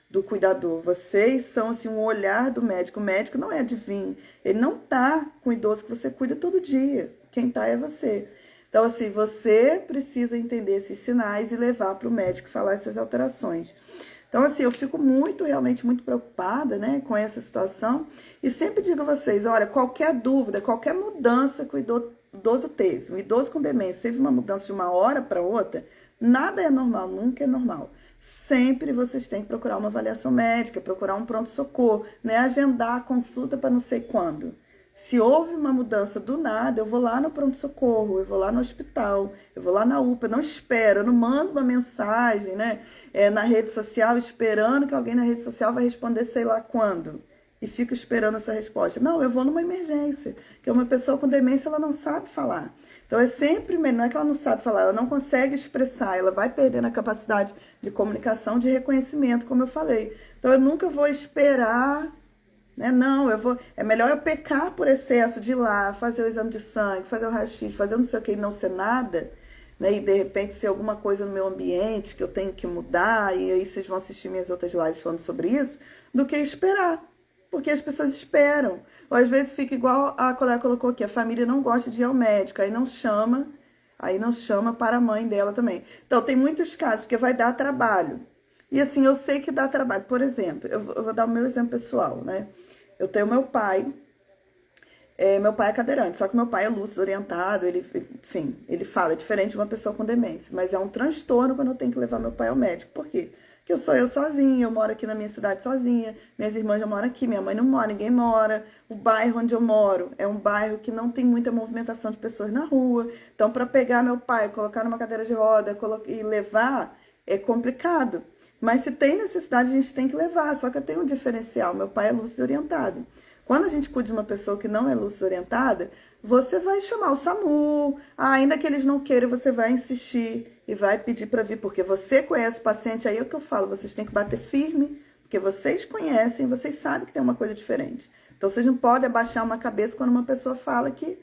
do cuidador. Vocês são, assim, um olhar do médico. O médico não é adivinho. Ele não tá com o idoso que você cuida todo dia. Quem tá é você. Então, assim, você precisa entender esses sinais e levar para o médico falar essas alterações. Então, assim, eu fico realmente muito preocupada, né, com essa situação. E sempre digo a vocês, olha, qualquer dúvida, qualquer mudança que o idoso teve, um idoso com demência teve uma mudança de uma hora para outra, nada é normal, nunca é normal. Sempre vocês têm que procurar uma avaliação médica, procurar um pronto-socorro, né, agendar a consulta para não sei quando. Se houve uma mudança do nada, eu vou lá no pronto-socorro, eu vou lá no hospital, eu vou lá na UPA, eu não espero, eu não mando uma mensagem, né, na rede social, esperando que alguém na rede social vai responder sei lá quando, e fico esperando essa resposta. Não, eu vou numa emergência, porque uma pessoa com demência, ela não sabe falar. Então, é sempre, não é que ela não sabe falar, ela não consegue expressar, ela vai perdendo a capacidade de comunicação, de reconhecimento, como eu falei. Então, eu nunca vou esperar... Né? Não, é melhor eu pecar por excesso de ir lá, fazer o exame de sangue, fazer o raio-x, fazer não sei o que e não ser nada, né? E de repente ser alguma coisa no meu ambiente que eu tenho que mudar, e aí vocês vão assistir minhas outras lives falando sobre isso, do que esperar. Porque as pessoas esperam. Ou às vezes fica igual a colega colocou aqui, a família não gosta de ir ao médico, aí não chama para a mãe dela também. Então tem muitos casos, porque vai dar trabalho. E assim, eu sei que dá trabalho. Por exemplo, eu vou dar o meu exemplo pessoal, né? Eu tenho meu pai é cadeirante, só que meu pai é lúcido, orientado, enfim, ele fala, é diferente de uma pessoa com demência, mas é um transtorno quando eu tenho que levar meu pai ao médico. Por quê? Porque eu sou eu sozinha, eu moro aqui na minha cidade sozinha, minhas irmãs já moram aqui, minha mãe não mora, ninguém mora. O bairro onde eu moro é um bairro que não tem muita movimentação de pessoas na rua, então para pegar meu pai, colocar numa cadeira de roda e levar, é complicado. Mas se tem necessidade, a gente tem que levar. Só que eu tenho um diferencial. Meu pai é lúcido orientado. Quando a gente cuida de uma pessoa que não é lúcido orientada, você vai chamar o SAMU. Ainda que eles não queiram, você vai insistir e vai pedir para vir. Porque você conhece o paciente, aí é o que eu falo. Vocês têm que bater firme, porque vocês conhecem, vocês sabem que tem uma coisa diferente. Então, vocês não podem abaixar uma cabeça quando uma pessoa fala que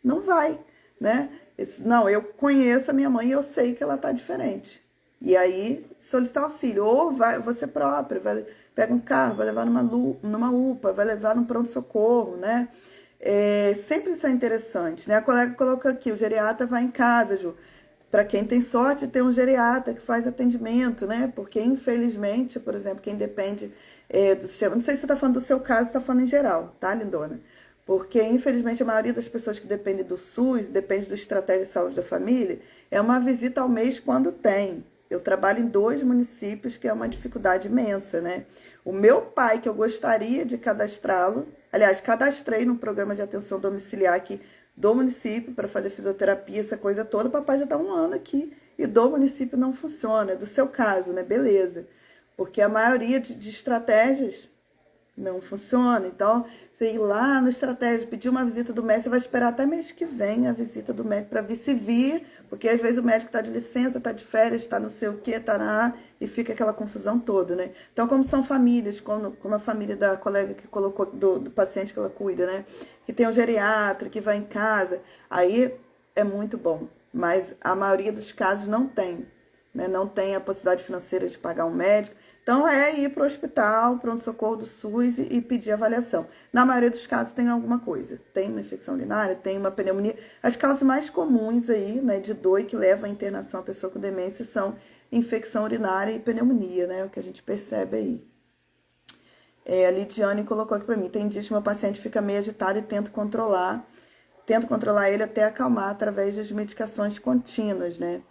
não vai, né? Não, eu conheço a minha mãe e eu sei que ela tá diferente. E aí, solicitar auxílio. Ou vai você próprio, pega um carro, vai levar numa UPA, vai levar num pronto-socorro, né? Sempre isso é interessante, né? A colega colocou aqui, o geriatra vai em casa, Ju. Para quem tem sorte, tem um geriatra que faz atendimento, né? Porque, infelizmente, por exemplo, quem depende do sistema... Não sei se você está falando do seu caso, você está falando em geral, tá, lindona? Porque, infelizmente, a maioria das pessoas que dependem do SUS, depende do Estratégia de Saúde da Família, é uma visita ao mês quando tem. Eu trabalho em 2 municípios, que é uma dificuldade imensa, né? O meu pai, que eu gostaria de cadastrá-lo, aliás, cadastrei no programa de atenção domiciliar aqui do município para fazer fisioterapia, essa coisa toda, o papai já está 1 ano aqui e do município não funciona, é do seu caso, né? Beleza. Porque a maioria de estratégias não funciona. Então, você ir lá no estratégia, pedir uma visita do médico, você vai esperar até mês que vem a visita do médico para vir. Se vir, porque às vezes o médico está de licença, está de férias, está não sei o que, tá, e fica aquela confusão toda, né? Então, como são famílias, como a família da colega que colocou, do paciente que ela cuida, né? Que tem um geriatra, que vai em casa, aí é muito bom. Mas a maioria dos casos não tem, né? Não tem a possibilidade financeira de pagar um médico. Então, é ir para o hospital, pronto-socorro do SUS e pedir avaliação. Na maioria dos casos tem alguma coisa. Tem uma infecção urinária, tem uma pneumonia. As causas mais comuns aí, né, de dor que levam à internação a pessoa com demência são infecção urinária e pneumonia, né? O que a gente percebe aí. A Lidiane colocou aqui para mim, tem dias que meu paciente fica meio agitado e tento controlar ele até acalmar através das medicações contínuas, né?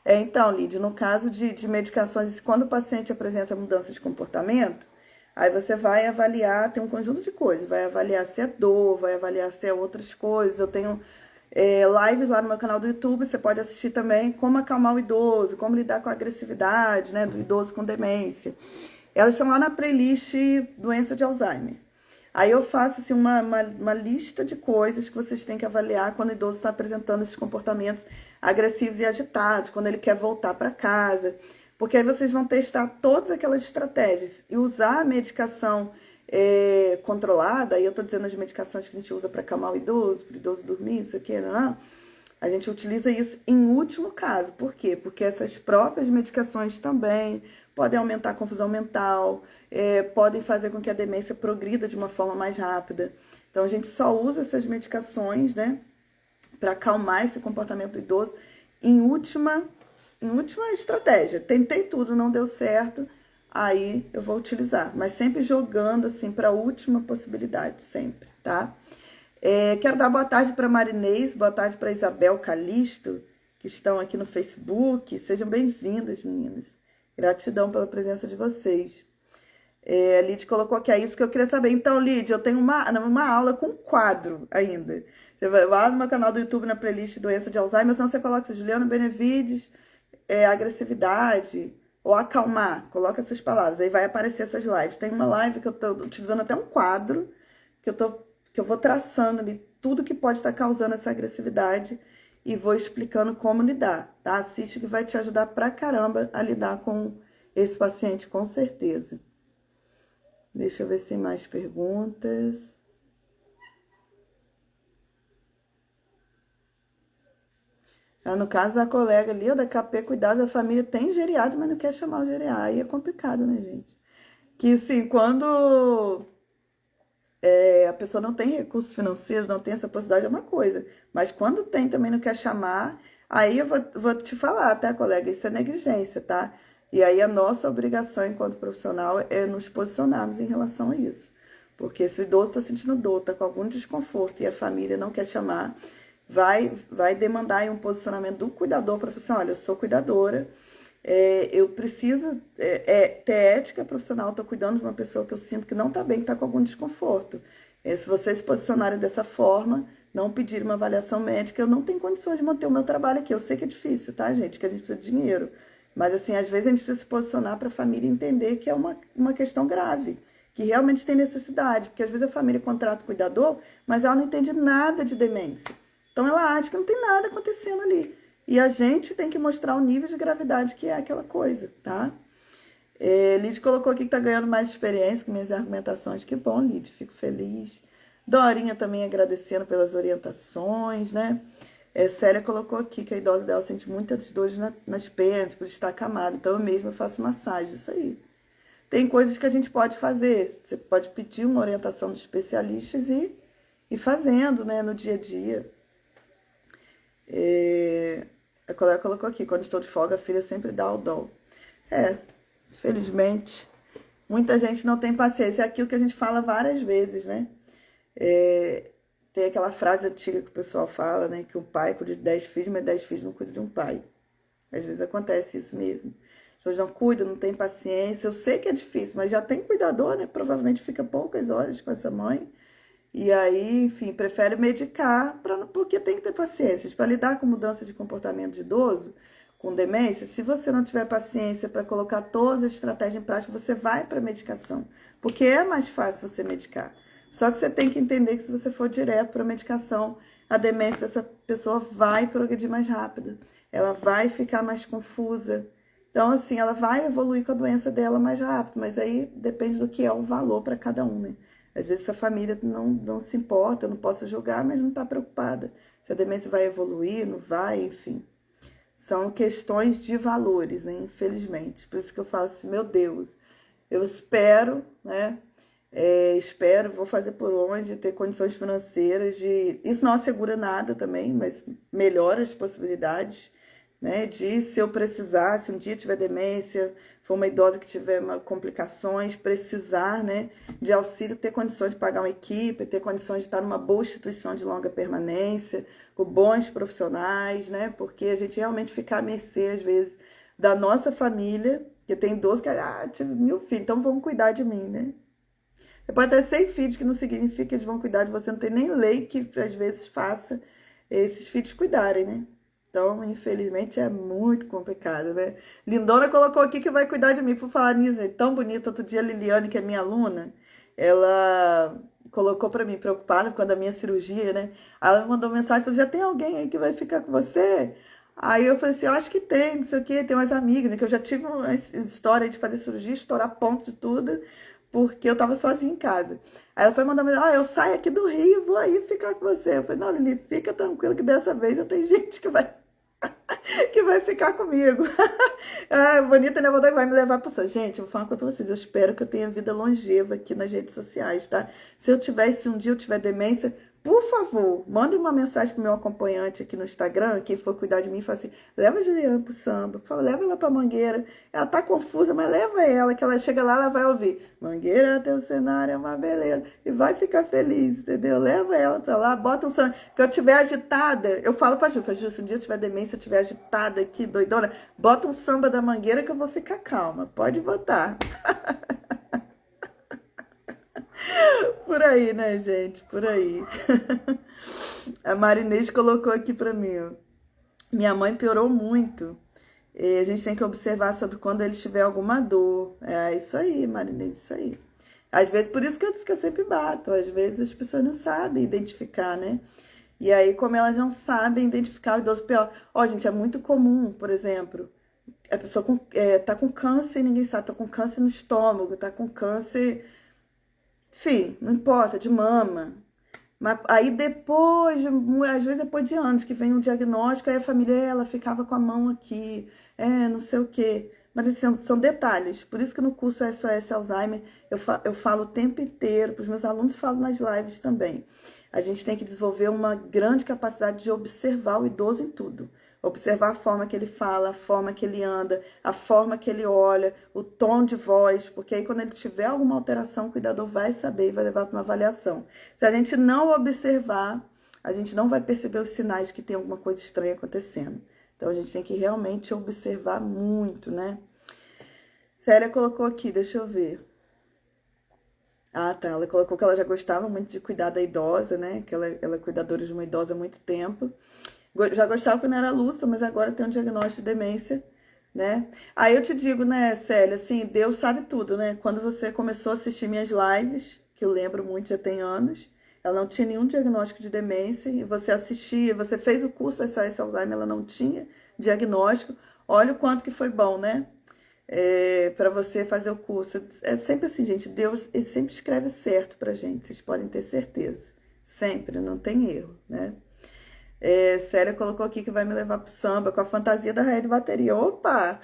Então, Lídia, no caso de medicações, quando o paciente apresenta mudança de comportamento, aí você vai avaliar, tem um conjunto de coisas, vai avaliar se é dor, vai avaliar se é outras coisas. Eu tenho lives lá no meu canal do YouTube, você pode assistir também como acalmar o idoso, como lidar com a agressividade, né, do idoso com demência. Elas estão lá na playlist doença de Alzheimer. Aí eu faço assim, uma lista de coisas que vocês têm que avaliar quando o idoso está apresentando esses comportamentos agressivos e agitados, quando ele quer voltar para casa. Porque aí vocês vão testar todas aquelas estratégias e usar a medicação controlada. Aí eu estou dizendo as medicações que a gente usa para acalmar o idoso, para o idoso dormir, não sei o que, não. A gente utiliza isso em último caso. Por quê? Porque essas próprias medicações também podem aumentar a confusão mental, podem fazer com que a demência progrida de uma forma mais rápida. Então, a gente só usa essas medicações, né, para acalmar esse comportamento do idoso em última estratégia. Tentei tudo, não deu certo, aí eu vou utilizar. Mas sempre jogando, assim, para a última possibilidade, sempre, tá? Quero dar boa tarde para Marinês, boa tarde para Isabel Calisto, que estão aqui no Facebook. Sejam bem-vindas, meninas. Gratidão pela presença de vocês. A Lid colocou aqui, é isso que eu queria saber. Então, Lid, eu tenho uma aula com quadro ainda. Você vai lá no meu canal do YouTube, na playlist Doença de Alzheimer, senão você coloca Juliana Benevides, agressividade, ou acalmar, coloca essas palavras, aí vai aparecer essas lives. Tem uma live que eu tô utilizando até um quadro, que eu vou traçando ali tudo que pode estar causando essa agressividade e vou explicando como lidar, tá? Assiste que vai te ajudar pra caramba a lidar com esse paciente, com certeza. Deixa eu ver se tem mais perguntas. No caso da colega ali, da KP, cuidado da família, tem geriatra, mas não quer chamar o geriatra. Aí é complicado, né, gente? Que, assim, quando a pessoa não tem recursos financeiros, não tem essa possibilidade, é uma coisa. Mas quando tem, também não quer chamar, aí eu vou te falar, tá, colega? Isso é negligência, tá? E aí a nossa obrigação enquanto profissional é nos posicionarmos em relação a isso. Porque se o idoso está sentindo dor, está com algum desconforto e a família não quer chamar, vai demandar aí um posicionamento do cuidador para falar assim, olha, eu sou cuidadora, eu preciso ter ética profissional, estou cuidando de uma pessoa que eu sinto que não está bem, que está com algum desconforto. Se vocês se posicionarem dessa forma, não pedir uma avaliação médica, eu não tenho condições de manter o meu trabalho aqui. Eu sei que é difícil, tá, gente? Que a gente precisa de dinheiro. Mas, assim, às vezes a gente precisa se posicionar para a família entender que é uma questão grave, que realmente tem necessidade. Porque às vezes a família contrata o cuidador, mas ela não entende nada de demência. Então ela acha que não tem nada acontecendo ali. E a gente tem que mostrar o nível de gravidade que é aquela coisa, tá? Lid colocou aqui que tá ganhando mais experiência com minhas argumentações. Que bom, Lid, fico feliz. Dorinha também agradecendo pelas orientações, né? Célia colocou aqui que a idosa dela sente muitas dores nas pernas por estar acamada. Então eu mesma faço massagem, isso aí. Tem coisas que a gente pode fazer. Você pode pedir uma orientação dos especialistas e ir fazendo, né, no dia a dia. A colega colocou aqui, quando estou de folga, a filha sempre dá o dom. Felizmente, muita gente não tem paciência. É aquilo que a gente fala várias vezes, né? Tem aquela frase antiga que o pessoal fala, né? Que um pai cuida de 10 filhos, mas 10 filhos não cuidam de um pai. Às vezes acontece isso mesmo. As pessoas não cuidam, não têm paciência. Eu sei que é difícil, mas já tem cuidador, né? Provavelmente fica poucas horas com essa mãe. E aí, enfim, prefere medicar porque tem que ter paciência. Para lidar com mudança de comportamento de idoso, com demência, se você não tiver paciência para colocar todas as estratégias em prática, você vai para a medicação. Porque é mais fácil você medicar. Só que você tem que entender que se você for direto para a medicação, a demência dessa pessoa vai progredir mais rápido. Ela vai ficar mais confusa. Então, assim, ela vai evoluir com a doença dela mais rápido. Mas aí depende do que é o valor para cada um, né? Às vezes a família não se importa, eu não posso julgar, mas não está preocupada. Se a demência vai evoluir, não vai, enfim. São questões de valores, né? Infelizmente. Por isso que eu falo assim, meu Deus, eu espero, né? Espero, vou fazer por onde, ter condições financeiras de... Isso não assegura nada também, mas melhora as possibilidades, né? De, se eu precisar, se um dia tiver demência, for uma idosa que tiver complicações, precisar, né, de auxílio, ter condições de pagar uma equipe, ter condições de estar numa boa instituição de longa permanência, com bons profissionais, né? Porque a gente realmente fica à mercê, às vezes, da nossa família, que tem idoso que, tive 1000 filhos, então vão cuidar de mim, né? Você pode ter 100 filhos, que não significa que eles vão cuidar de você, não tem nem lei que, às vezes, faça esses filhos cuidarem, né? Então, infelizmente, é muito complicado, né? Lindona colocou aqui que vai cuidar de mim. Por falar nisso, é tão bonita. Outro dia, a Liliane, que é minha aluna, ela colocou pra mim, preocupada com a minha cirurgia, né? Ela me mandou mensagem, falou, já tem alguém aí que vai ficar com você? Aí eu falei assim, eu acho que tem, não sei o quê, tem umas amigas, né? Que eu já tive uma história de fazer cirurgia, estourar ponto de tudo, porque eu tava sozinha em casa. Aí ela foi mandar mensagem, eu saio aqui do Rio, vou aí ficar com você. Eu falei, não, Lili, fica tranquila que dessa vez eu tenho gente que vai ficar comigo. Ah, bonita, né? Vai me levar para isso. Gente, eu vou falar uma coisa pra vocês. Eu espero que eu tenha vida longeva aqui nas redes sociais, tá? Se um dia eu tiver demência, por favor, mande uma mensagem pro meu acompanhante aqui no Instagram, quem for cuidar de mim, fala assim, leva a Juliana pro samba, por favor, leva ela pra Mangueira. Ela tá confusa, mas leva ela, que ela chega lá, ela vai ouvir. Mangueira, teu cenário é uma beleza. E vai ficar feliz, entendeu? Leva ela pra lá, bota um samba. Que eu tiver agitada, eu falo pra Ju, se um dia eu tiver demência, eu tiver agitada aqui, doidona, bota um samba da Mangueira que eu vou ficar calma. Pode botar. Por aí, né, gente? Por aí. A Marinês colocou aqui pra mim, ó. Minha mãe piorou muito. E a gente tem que observar sobre quando ele tiver alguma dor. É isso aí, Marinês, isso aí. Às vezes, por isso que eu sempre bato. Às vezes as pessoas não sabem identificar, né? E aí, como elas não sabem identificar o idoso pior. Ó, gente, é muito comum, por exemplo, a pessoa tá com câncer e ninguém sabe, tá com câncer no estômago, tá com câncer, enfim, não importa, de mama. Mas aí depois, às vezes depois de anos que vem um diagnóstico, aí a família, ela ficava com a mão aqui, não sei o quê. Mas assim, são detalhes. Por isso que no curso SOS Alzheimer eu falo o tempo inteiro, para os meus alunos falo nas lives também. A gente tem que desenvolver uma grande capacidade de observar o idoso em tudo. Observar a forma que ele fala, a forma que ele anda, a forma que ele olha, o tom de voz, porque aí quando ele tiver alguma alteração, o cuidador vai saber e vai levar para uma avaliação. Se a gente não observar, a gente não vai perceber os sinais de que tem alguma coisa estranha acontecendo. Então a gente tem que realmente observar muito, né? Célia colocou aqui, deixa eu ver. Ah, tá. Ela colocou que ela já gostava muito de cuidar da idosa, né? Que ela é cuidadora de uma idosa há muito tempo. Já gostava quando era Lúcia, mas agora tem um diagnóstico de demência, né? Aí eu te digo, né, Célia, assim, Deus sabe tudo, né? Quando você começou a assistir minhas lives, que eu lembro muito, já tem anos, ela não tinha nenhum diagnóstico de demência, e você assistia, você fez o curso SOS Alzheimer, ela não tinha diagnóstico. Olha o quanto que foi bom, né? Para você fazer o curso. É sempre assim, gente, Deus ele sempre escreve certo pra gente, vocês podem ter certeza. Sempre, não tem erro, né? Célia colocou aqui que vai me levar pro samba com a fantasia da rainha de bateria. Opa!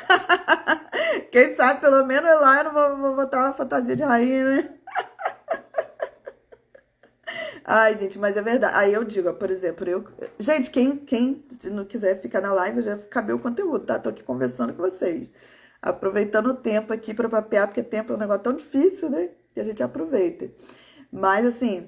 Quem sabe, pelo menos lá eu não vou botar uma fantasia de rainha, né? Ai, gente, mas é verdade. Aí eu digo, ó, por exemplo, Gente, quem não quiser ficar na live, eu já acabei o conteúdo, tá? Tô aqui conversando com vocês. Aproveitando o tempo aqui pra papear, porque tempo é um negócio tão difícil, né? Que a gente aproveita. Mas, assim,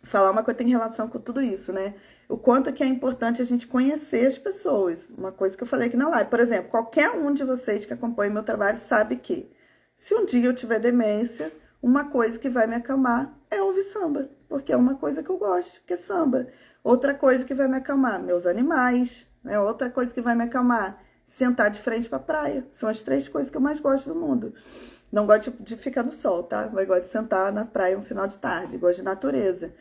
falar uma coisa tem relação com tudo isso, né? O quanto que é importante a gente conhecer as pessoas. Uma coisa que eu falei aqui na live. Por exemplo, qualquer um de vocês que acompanha meu trabalho sabe que se um dia eu tiver demência, uma coisa que vai me acalmar é ouvir samba. Porque é uma coisa que eu gosto, que é samba. Outra coisa que vai me acalmar, meus animais, né? Outra coisa que vai me acalmar, sentar de frente pra praia. São as 3 coisas que eu mais gosto do mundo. Não gosto de ficar no sol, tá? Mas gosto de sentar na praia um final de tarde. Gosto de natureza.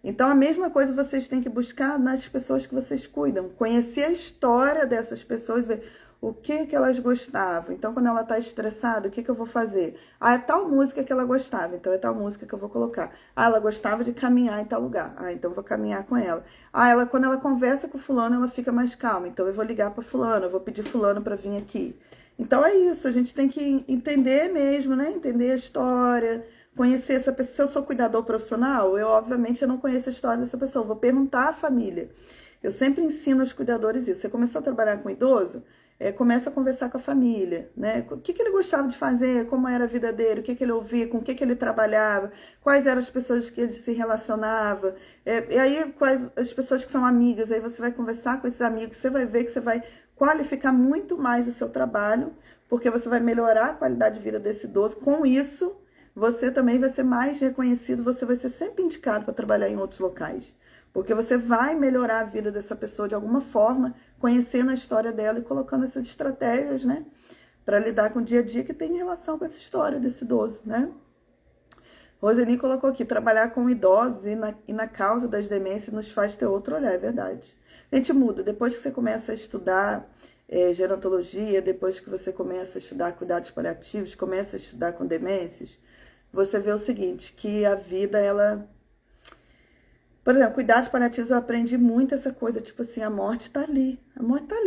Então, a mesma coisa vocês têm que buscar nas pessoas que vocês cuidam. Conhecer a história dessas pessoas, ver o que elas gostavam. Então, quando ela está estressada, o que eu vou fazer? Ah, é tal música que ela gostava, então é tal música que eu vou colocar. Ah, ela gostava de caminhar em tal lugar. Ah, então eu vou caminhar com ela. Ah, quando ela conversa com fulano, ela fica mais calma. Então eu vou ligar para fulano, eu vou pedir fulano para vir aqui. Então é isso, a gente tem que entender mesmo, né? Entender a história, conhecer essa pessoa. Se eu sou cuidador profissional, obviamente eu não conheço a história dessa pessoa, eu vou perguntar à família. Eu sempre ensino aos cuidadores isso. Você começou a trabalhar com idoso, começa a conversar com a família, né? O que ele gostava de fazer, como era a vida dele, o que ele ouvia, com o que ele trabalhava, quais eram as pessoas que ele se relacionava, e aí quais as pessoas que são amigas, aí você vai conversar com esses amigos, você vai ver que você vai qualificar muito mais o seu trabalho, porque você vai melhorar a qualidade de vida desse idoso. Com isso, você também vai ser mais reconhecido, você vai ser sempre indicado para trabalhar em outros locais. Porque você vai melhorar a vida dessa pessoa de alguma forma, conhecendo a história dela e colocando essas estratégias, né? Para lidar com o dia a dia que tem relação com essa história desse idoso, né? Roseni colocou aqui, trabalhar com idosos e na causa das demências nos faz ter outro olhar, é verdade. A gente muda, depois que você começa a estudar gerontologia, depois que você começa a estudar cuidados paliativos, começa a estudar com demências, você vê o seguinte, que a vida, ela... Por exemplo, cuidados paliativos eu aprendi muito essa coisa, tipo assim, a morte tá ali,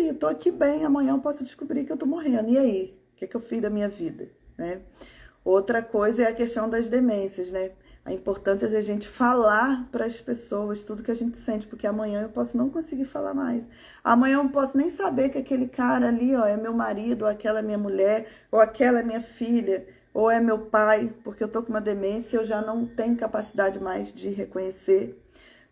eu tô aqui bem, amanhã eu posso descobrir que eu tô morrendo, e aí? O que eu fiz da minha vida, né? Outra coisa é a questão das demências, né? A importância de a gente falar para as pessoas tudo que a gente sente, porque amanhã eu posso não conseguir falar mais. Amanhã eu não posso nem saber que aquele cara ali, ó, é meu marido, ou aquela é minha mulher, ou aquela é minha filha, ou é meu pai, porque eu tô com uma demência e eu já não tenho capacidade mais de reconhecer.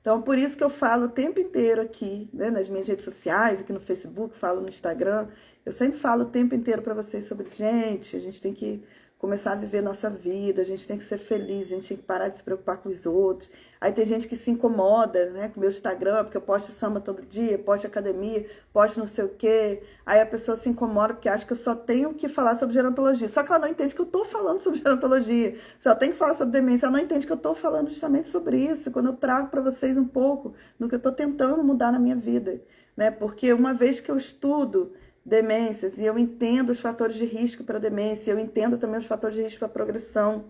Então, por isso que eu falo o tempo inteiro aqui, né, nas minhas redes sociais, aqui no Facebook, falo no Instagram, eu sempre falo o tempo inteiro para vocês sobre, gente, a gente tem que começar a viver nossa vida, a gente tem que ser feliz, a gente tem que parar de se preocupar com os outros. Aí tem gente que se incomoda, né, com o meu Instagram, porque eu posto samba todo dia, posto academia, posto não sei o quê. Aí a pessoa se incomoda porque acha que eu só tenho que falar sobre gerontologia. Só que ela não entende que eu tô falando sobre gerontologia. Se ela tem que falar sobre demência, ela não entende que eu tô falando justamente sobre isso, quando eu trago para vocês um pouco do que eu tô tentando mudar na minha vida, né? Porque uma vez que eu estudo demências, e eu entendo os fatores de risco para demência, eu entendo também os fatores de risco para progressão,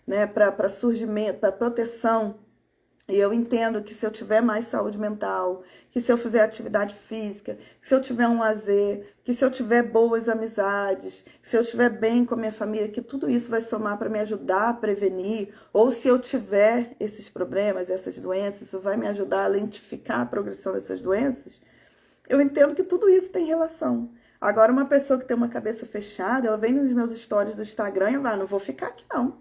né, para surgimento, para proteção, e eu entendo que se eu tiver mais saúde mental, que se eu fizer atividade física, que se eu tiver um lazer, que se eu tiver boas amizades, que se eu estiver bem com a minha família, que tudo isso vai somar para me ajudar a prevenir, ou se eu tiver esses problemas, essas doenças, isso vai me ajudar a lentificar a progressão dessas doenças. Eu entendo que tudo isso tem relação. Agora, uma pessoa que tem uma cabeça fechada, ela vem nos meus stories do Instagram e vai, não vou ficar aqui não.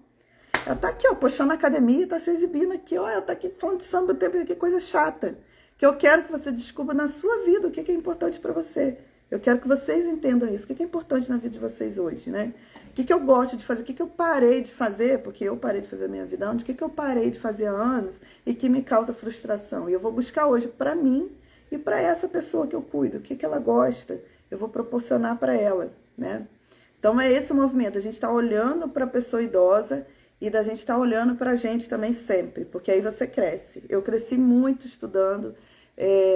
Ela tá aqui, ó, postando na academia, tá se exibindo aqui, ó, ela tá aqui falando de samba o tempo, que coisa chata. Que eu quero que você descubra na sua vida o que é importante para você. Eu quero que vocês entendam isso, o que é importante na vida de vocês hoje, né? O que eu gosto de fazer, o que eu parei de fazer, porque eu parei de fazer a minha vida antes, o que eu parei de fazer há anos e que me causa frustração. E eu vou buscar hoje para mim e para essa pessoa que eu cuido, o que ela gosta, eu vou proporcionar para ela, né? Então é esse o movimento, a gente está olhando para a pessoa idosa e da gente estar olhando para a gente também sempre, porque aí você cresce. Eu cresci muito estudando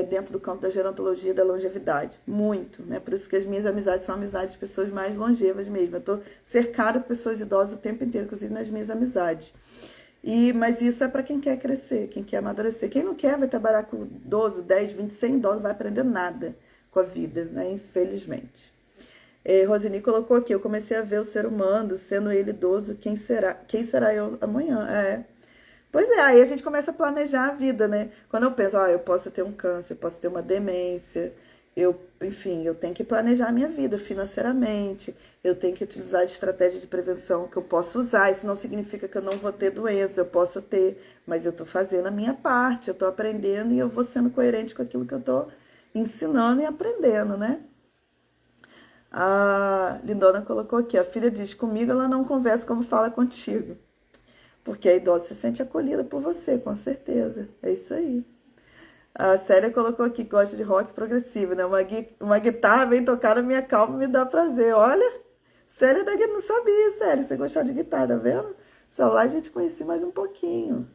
dentro do campo da gerontologia e da longevidade, muito, né? Por isso que as minhas amizades são amizades de pessoas mais longevas mesmo. Eu estou cercada por pessoas idosas o tempo inteiro, inclusive nas minhas amizades. Mas isso é para quem quer crescer, quem quer amadurecer. Quem não quer vai trabalhar com 12, 10, 20, 100 idosos, não vai aprender nada com a vida, né? Infelizmente. Roseni colocou aqui, eu comecei a ver o ser humano, sendo ele idoso, quem será eu amanhã? Pois é, aí a gente começa a planejar a vida, né? Quando eu penso, eu posso ter um câncer, eu posso ter uma demência, enfim, eu tenho que planejar a minha vida financeiramente, eu tenho que utilizar estratégias de prevenção que eu posso usar. Isso não significa que eu não vou ter doença, eu posso ter, mas eu tô fazendo a minha parte, eu tô aprendendo e eu vou sendo coerente com aquilo que eu tô ensinando e aprendendo, né? A Lindona colocou aqui, a filha diz, comigo ela não conversa como fala contigo. Porque a idosa se sente acolhida por você, com certeza. É isso aí. A Célia colocou aqui que gosta de rock progressivo, né? Uma guitarra vem tocar na minha calma e me dá prazer. Olha, Célia daqui não sabia, Célia, você gostava de guitarra, tá vendo? Essa live a gente conhecia mais um pouquinho.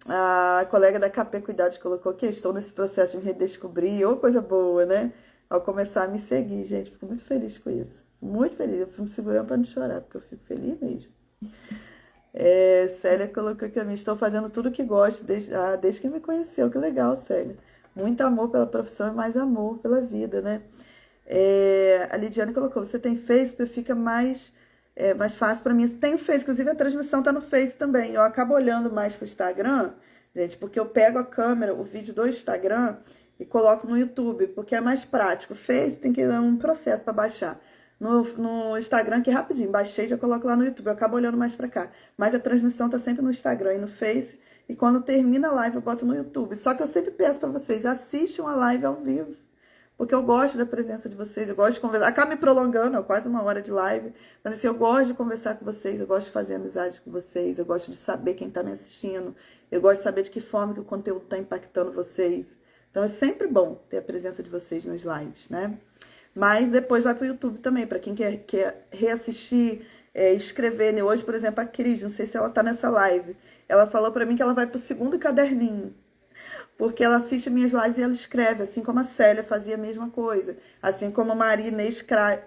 A colega da KP Cuidados colocou que estou nesse processo de me redescobrir. Ô, coisa boa, né? Ao começar a me seguir, gente, fico muito feliz com isso. Muito feliz. Eu fui me segurando para não chorar, porque eu fico feliz mesmo. Célia colocou aqui a mim, estou fazendo tudo que gosto desde que me conheceu. Que legal, Célia. Muito amor pela profissão e mais amor pela vida, né? A Lidiane colocou, você tem Facebook, fica mais fácil para mim. Tem Face, inclusive a transmissão tá no Face também. Eu acabo olhando mais pro Instagram, gente, porque eu pego a câmera, o vídeo do Instagram e coloco no YouTube, porque é mais prático. O Face tem que dar um processo para baixar. No Instagram, que rapidinho, baixei, já coloco lá no YouTube, eu acabo olhando mais pra cá. Mas a transmissão tá sempre no Instagram e no Face, e quando termina a live eu boto no YouTube. Só que eu sempre peço pra vocês, assistam a live ao vivo, porque eu gosto da presença de vocês, eu gosto de conversar. Acaba me prolongando, é quase uma hora de live, mas assim, eu gosto de conversar com vocês, eu gosto de fazer amizade com vocês, eu gosto de saber quem tá me assistindo, eu gosto de saber de que forma que o conteúdo tá impactando vocês. Então é sempre bom ter a presença de vocês nas lives, né? Mas depois vai para o YouTube também, para quem quer reassistir, escrever, né? Hoje, por exemplo, a Cris, não sei se ela tá nessa live, ela falou pra mim que ela vai pro segundo caderninho, porque ela assiste minhas lives e ela escreve, assim como a Célia fazia a mesma coisa, assim como a Maria Inês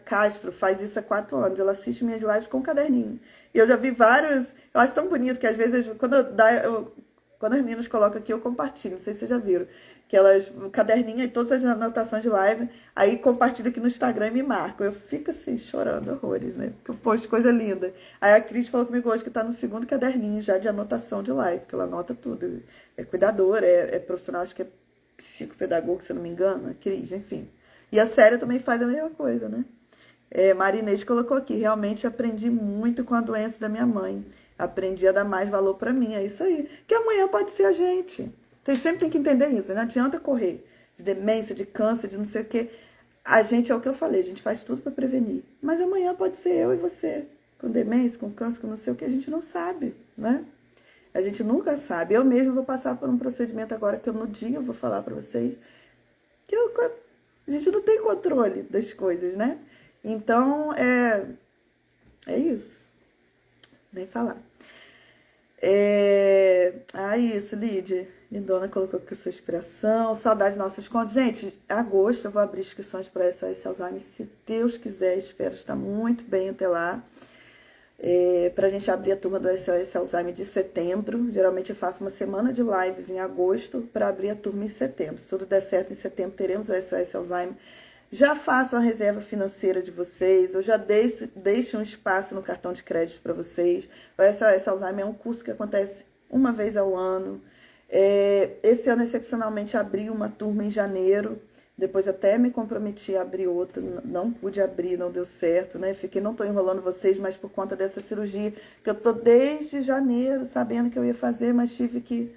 Castro faz isso há 4 anos, ela assiste minhas lives com um caderninho. E eu já vi vários, eu acho tão bonito que às vezes, quando as meninas colocam aqui, eu compartilho, não sei se vocês já viram, que elas, o caderninho e todas as anotações de live, aí compartilho aqui no Instagram e me marcam. Eu fico assim, chorando horrores, né? Porque eu posto coisa linda. Aí a Cris falou comigo hoje que tá no segundo caderninho já de anotação de live, que ela anota tudo. É cuidadora, é profissional, acho que é psicopedagoga, se eu não me engano, a Cris, enfim. E a Célia também faz a mesma coisa, né? Maria Inês colocou aqui, realmente aprendi muito com a doença da minha mãe. Aprendi a dar mais valor pra mim, é isso aí. Que amanhã pode ser a gente. Vocês sempre têm que entender isso, não adianta correr de demência, de câncer, de não sei o quê. A gente, é o que eu falei, a gente faz tudo para prevenir. Mas amanhã pode ser eu e você, com demência, com câncer, com não sei o que, a gente não sabe, né? A gente nunca sabe. Eu mesmo vou passar por um procedimento agora que eu no dia eu vou falar para vocês que a gente não tem controle das coisas, né? Então, é isso. Nem falar. Isso, Lídia. Lindona colocou aqui a sua inspiração. Saudade de nossas contas. Gente, agosto eu vou abrir inscrições para SOS Alzheimer, se Deus quiser. Espero estar muito bem até lá. Para a gente abrir a turma do SOS Alzheimer de setembro. Geralmente eu faço uma semana de lives em agosto para abrir a turma em setembro. Se tudo der certo, em setembro teremos o SOS Alzheimer. Já faço a reserva financeira de vocês, eu já deixo um espaço no cartão de crédito para vocês. O SOS Alzheimer é um curso que acontece uma vez ao ano. Esse ano, excepcionalmente, abri uma turma em janeiro, depois até me comprometi a abrir outra, não pude abrir, não deu certo, né? Não estou enrolando vocês, mas por conta dessa cirurgia, que eu estou desde janeiro sabendo que eu ia fazer, mas tive que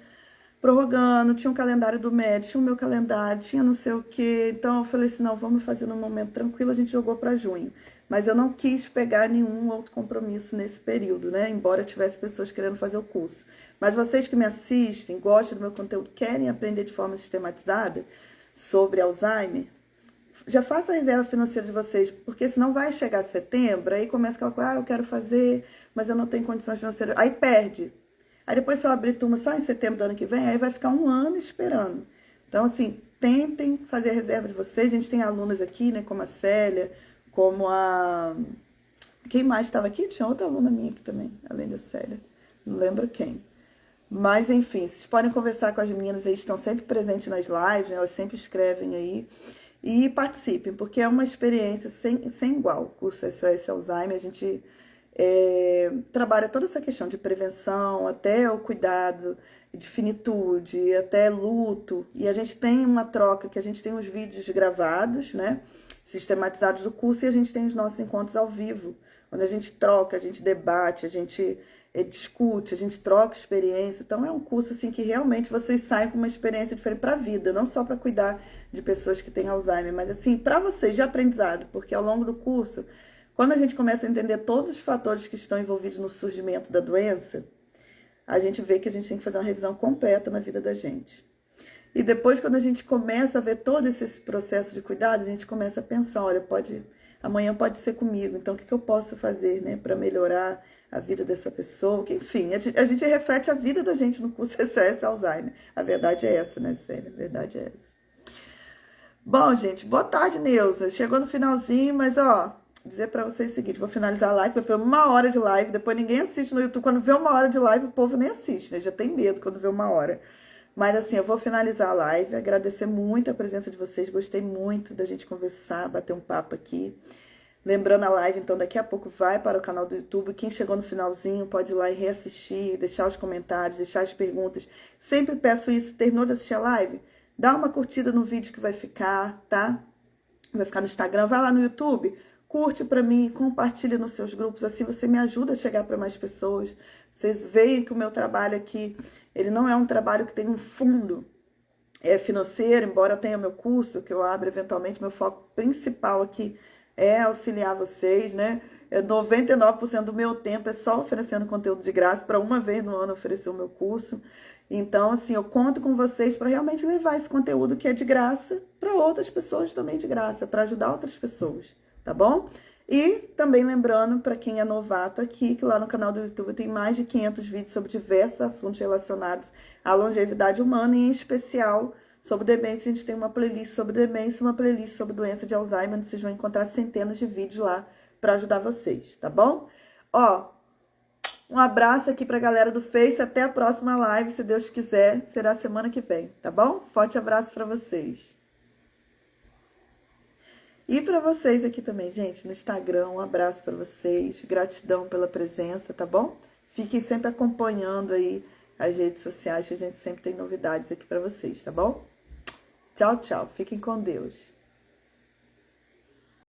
prorrogando, tinha um calendário do médico, tinha o meu calendário, tinha não sei o quê. Então eu falei assim, não, vamos fazer num momento tranquilo, a gente jogou para junho. Mas eu não quis pegar nenhum outro compromisso nesse período, né? Embora tivesse pessoas querendo fazer o curso. Mas vocês que me assistem, gostam do meu conteúdo, querem aprender de forma sistematizada sobre Alzheimer, já façam a reserva financeira de vocês, porque senão vai chegar setembro, aí começa aquela coisa, eu quero fazer, mas eu não tenho condições financeiras. Aí perde. Aí depois, se eu abrir turma só em setembro do ano que vem, aí vai ficar um ano esperando. Então, assim, tentem fazer a reserva de vocês. A gente tem alunos aqui, né, como a Célia, como a... Quem mais estava aqui? Tinha outra aluna minha aqui também, além da Célia. Não lembro quem. Mas, enfim, vocês podem conversar com as meninas aí, estão sempre presentes nas lives, né, elas sempre escrevem aí. E participem, porque é uma experiência sem igual. O curso SOS Alzheimer, a gente... trabalha toda essa questão de prevenção, até o cuidado de finitude, até luto, e a gente tem uma troca, que a gente tem os vídeos gravados, né, sistematizados do curso, e a gente tem os nossos encontros ao vivo, onde a gente troca, a gente debate, a gente discute, a gente troca experiência. Então é um curso assim que realmente vocês saem com uma experiência diferente para a vida, não só para cuidar de pessoas que têm Alzheimer, mas assim, para vocês de aprendizado, porque ao longo do curso, quando a gente começa a entender todos os fatores que estão envolvidos no surgimento da doença, a gente vê que a gente tem que fazer uma revisão completa na vida da gente. E depois, quando a gente começa a ver todo esse processo de cuidado, a gente começa a pensar, olha, amanhã pode ser comigo, então o que eu posso fazer, né, para melhorar a vida dessa pessoa? Que, enfim, a gente reflete a vida da gente no curso SOS Alzheimer. A verdade é essa, né, Célia? A verdade é essa. Bom, gente, boa tarde, Neuza. Chegou no finalzinho, mas, ó... dizer pra vocês o seguinte, vou finalizar a live, foi 1 hora de live, depois ninguém assiste no YouTube, quando vê 1 hora de live o povo nem assiste, né, já tem medo quando vê 1 hora, mas assim, eu vou finalizar a live, agradecer muito a presença de vocês, gostei muito da gente conversar, bater um papo aqui, lembrando a live, então daqui a pouco vai para o canal do YouTube, quem chegou no finalzinho pode ir lá e reassistir, deixar os comentários, deixar as perguntas, sempre peço isso, terminou de assistir a live, dá uma curtida no vídeo que vai ficar, tá? Vai ficar no Instagram, vai lá no YouTube, curte para mim, compartilhe nos seus grupos, assim você me ajuda a chegar para mais pessoas. Vocês veem que o meu trabalho aqui, ele não é um trabalho que tem um fundo financeiro, embora eu tenha meu curso, que eu abro eventualmente, meu foco principal aqui é auxiliar vocês, né? 99% do meu tempo é só oferecendo conteúdo de graça, para uma vez no ano oferecer o meu curso. Então, assim, eu conto com vocês para realmente levar esse conteúdo que é de graça para outras pessoas também de graça, para ajudar outras pessoas. Tá bom? E também lembrando, para quem é novato aqui, que lá no canal do YouTube tem mais de 500 vídeos sobre diversos assuntos relacionados à longevidade humana, e em especial sobre demência. A gente tem uma playlist sobre demência, uma playlist sobre doença de Alzheimer, onde vocês vão encontrar centenas de vídeos lá para ajudar vocês, tá bom? Ó, um abraço aqui pra galera do Face, até a próxima live, se Deus quiser, será semana que vem, tá bom? Forte abraço para vocês. E para vocês aqui também, gente, no Instagram, um abraço para vocês, gratidão pela presença, tá bom? Fiquem sempre acompanhando aí as redes sociais, que a gente sempre tem novidades aqui para vocês, tá bom? Tchau, tchau. Fiquem com Deus.